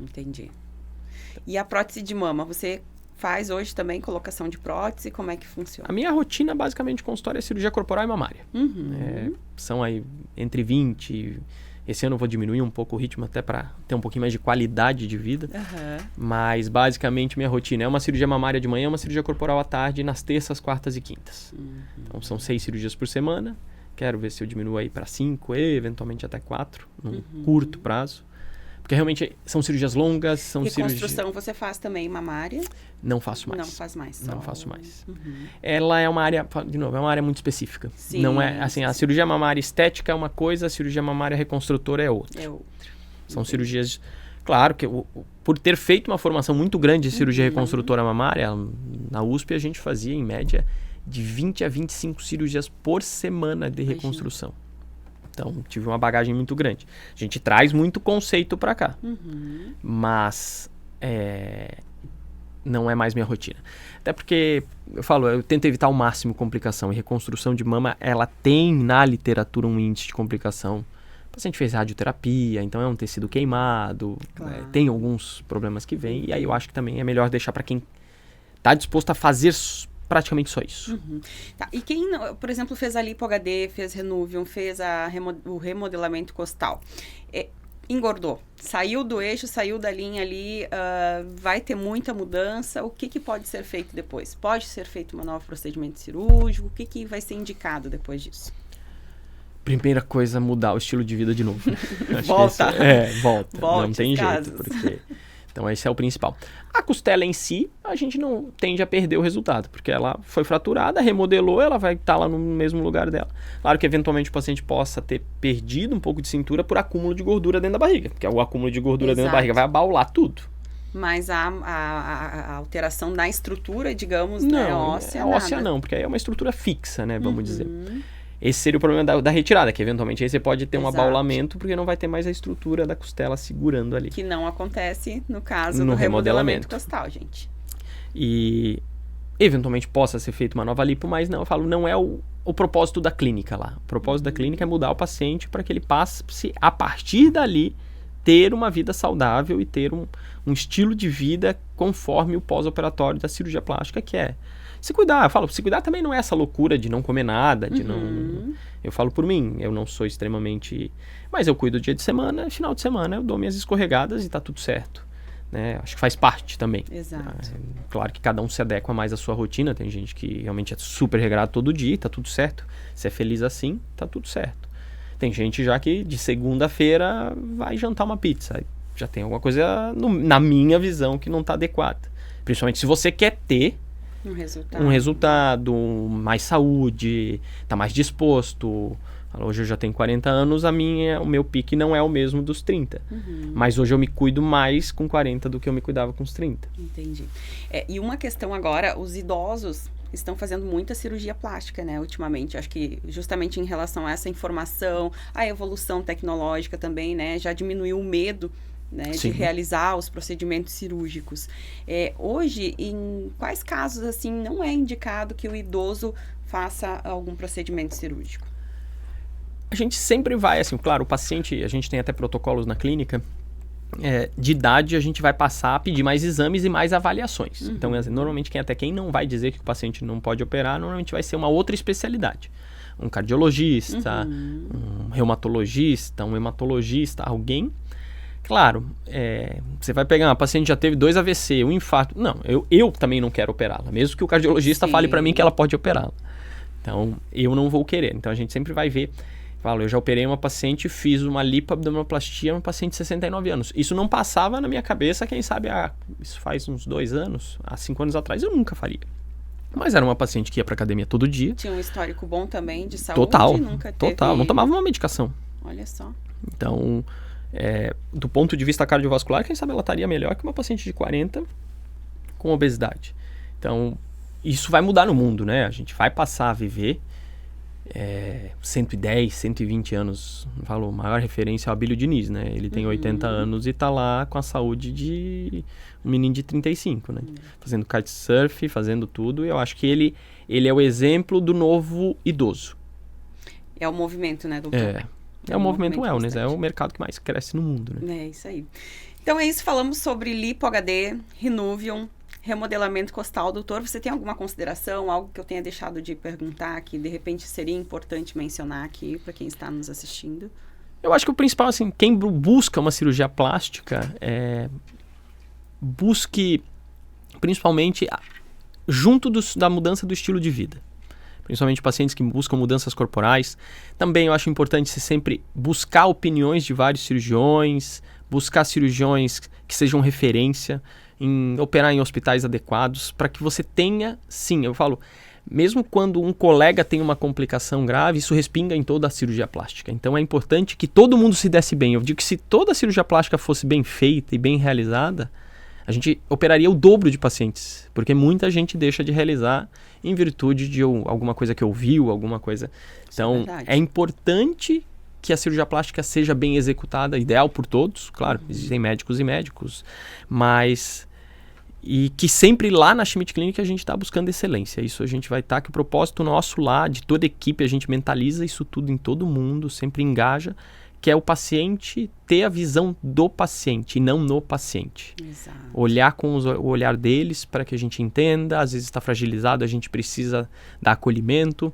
S1: Entendi. E a prótese de mama, você faz hoje também colocação de prótese? Como é que funciona?
S2: A minha rotina, basicamente, consultório é cirurgia corporal e mamária. São aí entre 20 Esse ano eu vou diminuir um pouco o ritmo até para ter um pouquinho mais de qualidade de vida. Mas, basicamente, minha rotina é uma cirurgia mamária de manhã, uma cirurgia corporal à tarde, nas terças, quartas e quintas. Então, são 6 cirurgias por semana. Quero ver se eu diminuo aí para 5, eventualmente até 4, num curto prazo. Porque realmente são cirurgias longas, são
S1: Reconstrução você faz também mamária?
S2: Não faço mais.
S1: Não faz mais.
S2: Não faço mais. Ela é uma área, de novo, é uma área muito específica.
S1: Sim,
S2: não é, assim, a cirurgia mamária estética é uma coisa, a cirurgia mamária reconstrutora é outra. São cirurgias, claro que por ter feito uma formação muito grande de cirurgia reconstrutora mamária, na USP a gente fazia em média de 20 a 25 cirurgias por semana de reconstrução. Então, tive uma bagagem muito grande. A gente traz muito conceito para cá. Mas não é mais minha rotina. Até porque, eu tento evitar ao máximo complicação. E reconstrução de mama, ela tem na literatura um índice de complicação. O paciente fez radioterapia, então é um tecido queimado.
S1: Claro.
S2: Tem alguns problemas que vêm. E aí eu acho que também é melhor deixar para quem está disposto a fazer praticamente só isso.
S1: Tá. E quem, por exemplo, fez a Lipo HD, fez Renuvium, fez o remodelamento costal, engordou, saiu do eixo, saiu da linha ali, vai ter muita mudança, o que pode ser feito depois? Pode ser feito um novo procedimento cirúrgico? O que vai ser indicado depois disso?
S2: Primeira coisa, mudar o estilo de vida de novo.
S1: Volta.
S2: Volta.
S1: Volte
S2: não tem jeito, porque... Então, esse é o principal. A costela em si, a gente não tende a perder o resultado, porque ela foi fraturada, remodelou, ela vai estar lá no mesmo lugar dela. Claro que, eventualmente, o paciente possa ter perdido um pouco de cintura por acúmulo de gordura dentro da barriga, porque o acúmulo de gordura dentro da barriga vai abaular tudo.
S1: Mas a alteração na estrutura, digamos,
S2: óssea, óssea não, porque aí é uma estrutura fixa, né, vamos dizer. Esse seria o problema da retirada, que eventualmente aí você pode ter um abaulamento, porque não vai ter mais a estrutura da costela segurando ali.
S1: Que não acontece no caso do remodelamento costal, gente.
S2: E eventualmente possa ser feita uma nova lipo, mas não, eu falo, não é o propósito da clínica lá. O propósito da clínica é mudar o paciente para que ele passe, a partir dali, ter uma vida saudável e ter um estilo de vida conforme o pós-operatório da cirurgia plástica, que é se cuidar. Eu falo, se cuidar também não é essa loucura de não comer nada, de não... Eu falo por mim, eu não sou extremamente... Mas eu cuido dia de semana, final de semana eu dou minhas escorregadas e tá tudo certo. Né? Acho que faz parte também.
S1: Exato.
S2: Claro que cada um se adequa mais à sua rotina. Tem gente que realmente é super regrado todo dia, tá tudo certo. Se é feliz assim, tá tudo certo. Tem gente já que de segunda-feira vai jantar uma pizza. Já tem alguma coisa, na minha visão, que não tá adequada. Principalmente se você quer ter um resultado, mais saúde, tá mais disposto. Hoje eu já tenho 40 anos, o meu pique não é o mesmo dos 30. Mas hoje eu me cuido mais com 40 do que eu me cuidava com os 30.
S1: Entendi. E uma questão agora, os idosos estão fazendo muita cirurgia plástica, né, ultimamente. Acho que justamente em relação a essa informação, a evolução tecnológica também, né, já diminuiu o medo, né, de realizar os procedimentos cirúrgicos. Hoje, em quais casos, assim, não é indicado que o idoso faça algum procedimento cirúrgico?
S2: A gente sempre vai, assim, claro, o paciente, a gente tem até protocolos na clínica, de idade a gente vai passar a pedir mais exames e mais avaliações. Então, normalmente, quem não vai dizer que o paciente não pode operar, normalmente vai ser uma outra especialidade. Um cardiologista, um reumatologista, um hematologista, alguém. Claro, você vai pegar uma paciente que já teve 2 AVC, um infarto. Não, eu também não quero operá-la, mesmo que o cardiologista fale para mim que ela pode operá-la. Então, eu não vou querer. Então, a gente sempre vai ver. Eu já operei uma paciente, fiz uma lipoabdominoplastia, uma paciente de 69 anos. Isso não passava na minha cabeça, quem sabe, isso faz uns 2 anos, há 5 anos atrás, eu nunca faria. Mas era uma paciente que ia pra academia todo dia.
S1: Tinha um histórico bom também de saúde?
S2: Total, não tomava uma medicação.
S1: Olha só.
S2: Então, do ponto de vista cardiovascular, quem sabe ela estaria melhor que uma paciente de 40 com obesidade. Então, isso vai mudar no mundo, né? A gente vai passar a viver 110, 120 anos. A maior referência é o Abílio Diniz, né? Ele tem 80 anos e tá lá com a saúde de um menino de 35, né? Fazendo kitesurf, fazendo tudo. Eu acho que ele é o exemplo do novo idoso.
S1: É o movimento, né, doutor?
S2: É o movimento wellness, bastante. É o mercado que mais cresce no mundo, né?
S1: É isso aí. Então é isso, falamos sobre Lipo HD, Renuvium, remodelamento costal. Doutor, você tem alguma consideração, algo que eu tenha deixado de perguntar que de repente seria importante mencionar aqui para quem está nos assistindo?
S2: Eu acho que o principal, assim, quem busca uma cirurgia plástica, busque principalmente junto da mudança do estilo de vida. Principalmente pacientes que buscam mudanças corporais. Também eu acho importante você sempre buscar opiniões de vários cirurgiões, buscar cirurgiões que sejam referência, operar em hospitais adequados, para que você tenha, sim, eu falo, mesmo quando um colega tem uma complicação grave, isso respinga em toda a cirurgia plástica. Então é importante que todo mundo se desse bem. Eu digo que se toda a cirurgia plástica fosse bem feita e bem realizada, a gente operaria o dobro de pacientes, porque muita gente deixa de realizar em virtude de alguma coisa que ouviu, alguma coisa. Então, é importante que a cirurgia plástica seja bem executada, ideal por todos, claro, existem médicos e médicos, mas... E que sempre lá na Schmidt Clinic a gente está buscando excelência. Isso a gente vai estar, que o propósito nosso lá, de toda a equipe, a gente mentaliza isso tudo em todo mundo, sempre engaja, que é o paciente ter a visão do paciente e não no paciente.
S1: Exato.
S2: Olhar com o olhar deles para que a gente entenda, às vezes está fragilizado, a gente precisa dar acolhimento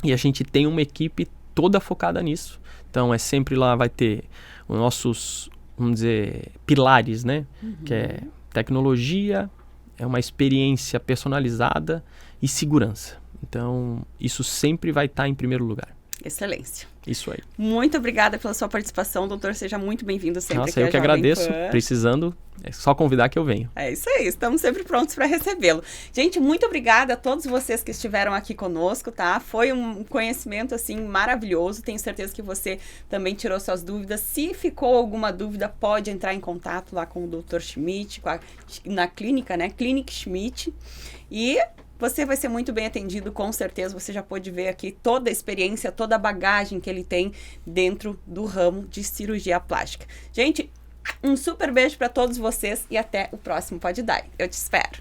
S2: e a gente tem uma equipe toda focada nisso. Então sempre lá vai ter os nossos, vamos dizer, pilares, né? Que é tecnologia, é uma experiência personalizada e segurança. Então isso sempre vai estar em primeiro lugar.
S1: Excelência.
S2: Isso aí.
S1: Muito obrigada pela sua participação, doutor. Seja muito bem-vindo sempre aqui.
S2: Nossa, eu que agradeço. Precisando, é só convidar que eu venho.
S1: É isso aí, estamos sempre prontos para recebê-lo. Gente, muito obrigada a todos vocês que estiveram aqui conosco, tá? Foi um conhecimento, assim, maravilhoso. Tenho certeza que você também tirou suas dúvidas. Se ficou alguma dúvida, pode entrar em contato lá com o Dr. Schmidt, na clínica, né? Clinic Schmidt. E... você vai ser muito bem atendido, com certeza. Você já pôde ver aqui toda a experiência, toda a bagagem que ele tem dentro do ramo de cirurgia plástica. Gente, um super beijo para todos vocês e até o próximo Pode Dar. Eu te espero.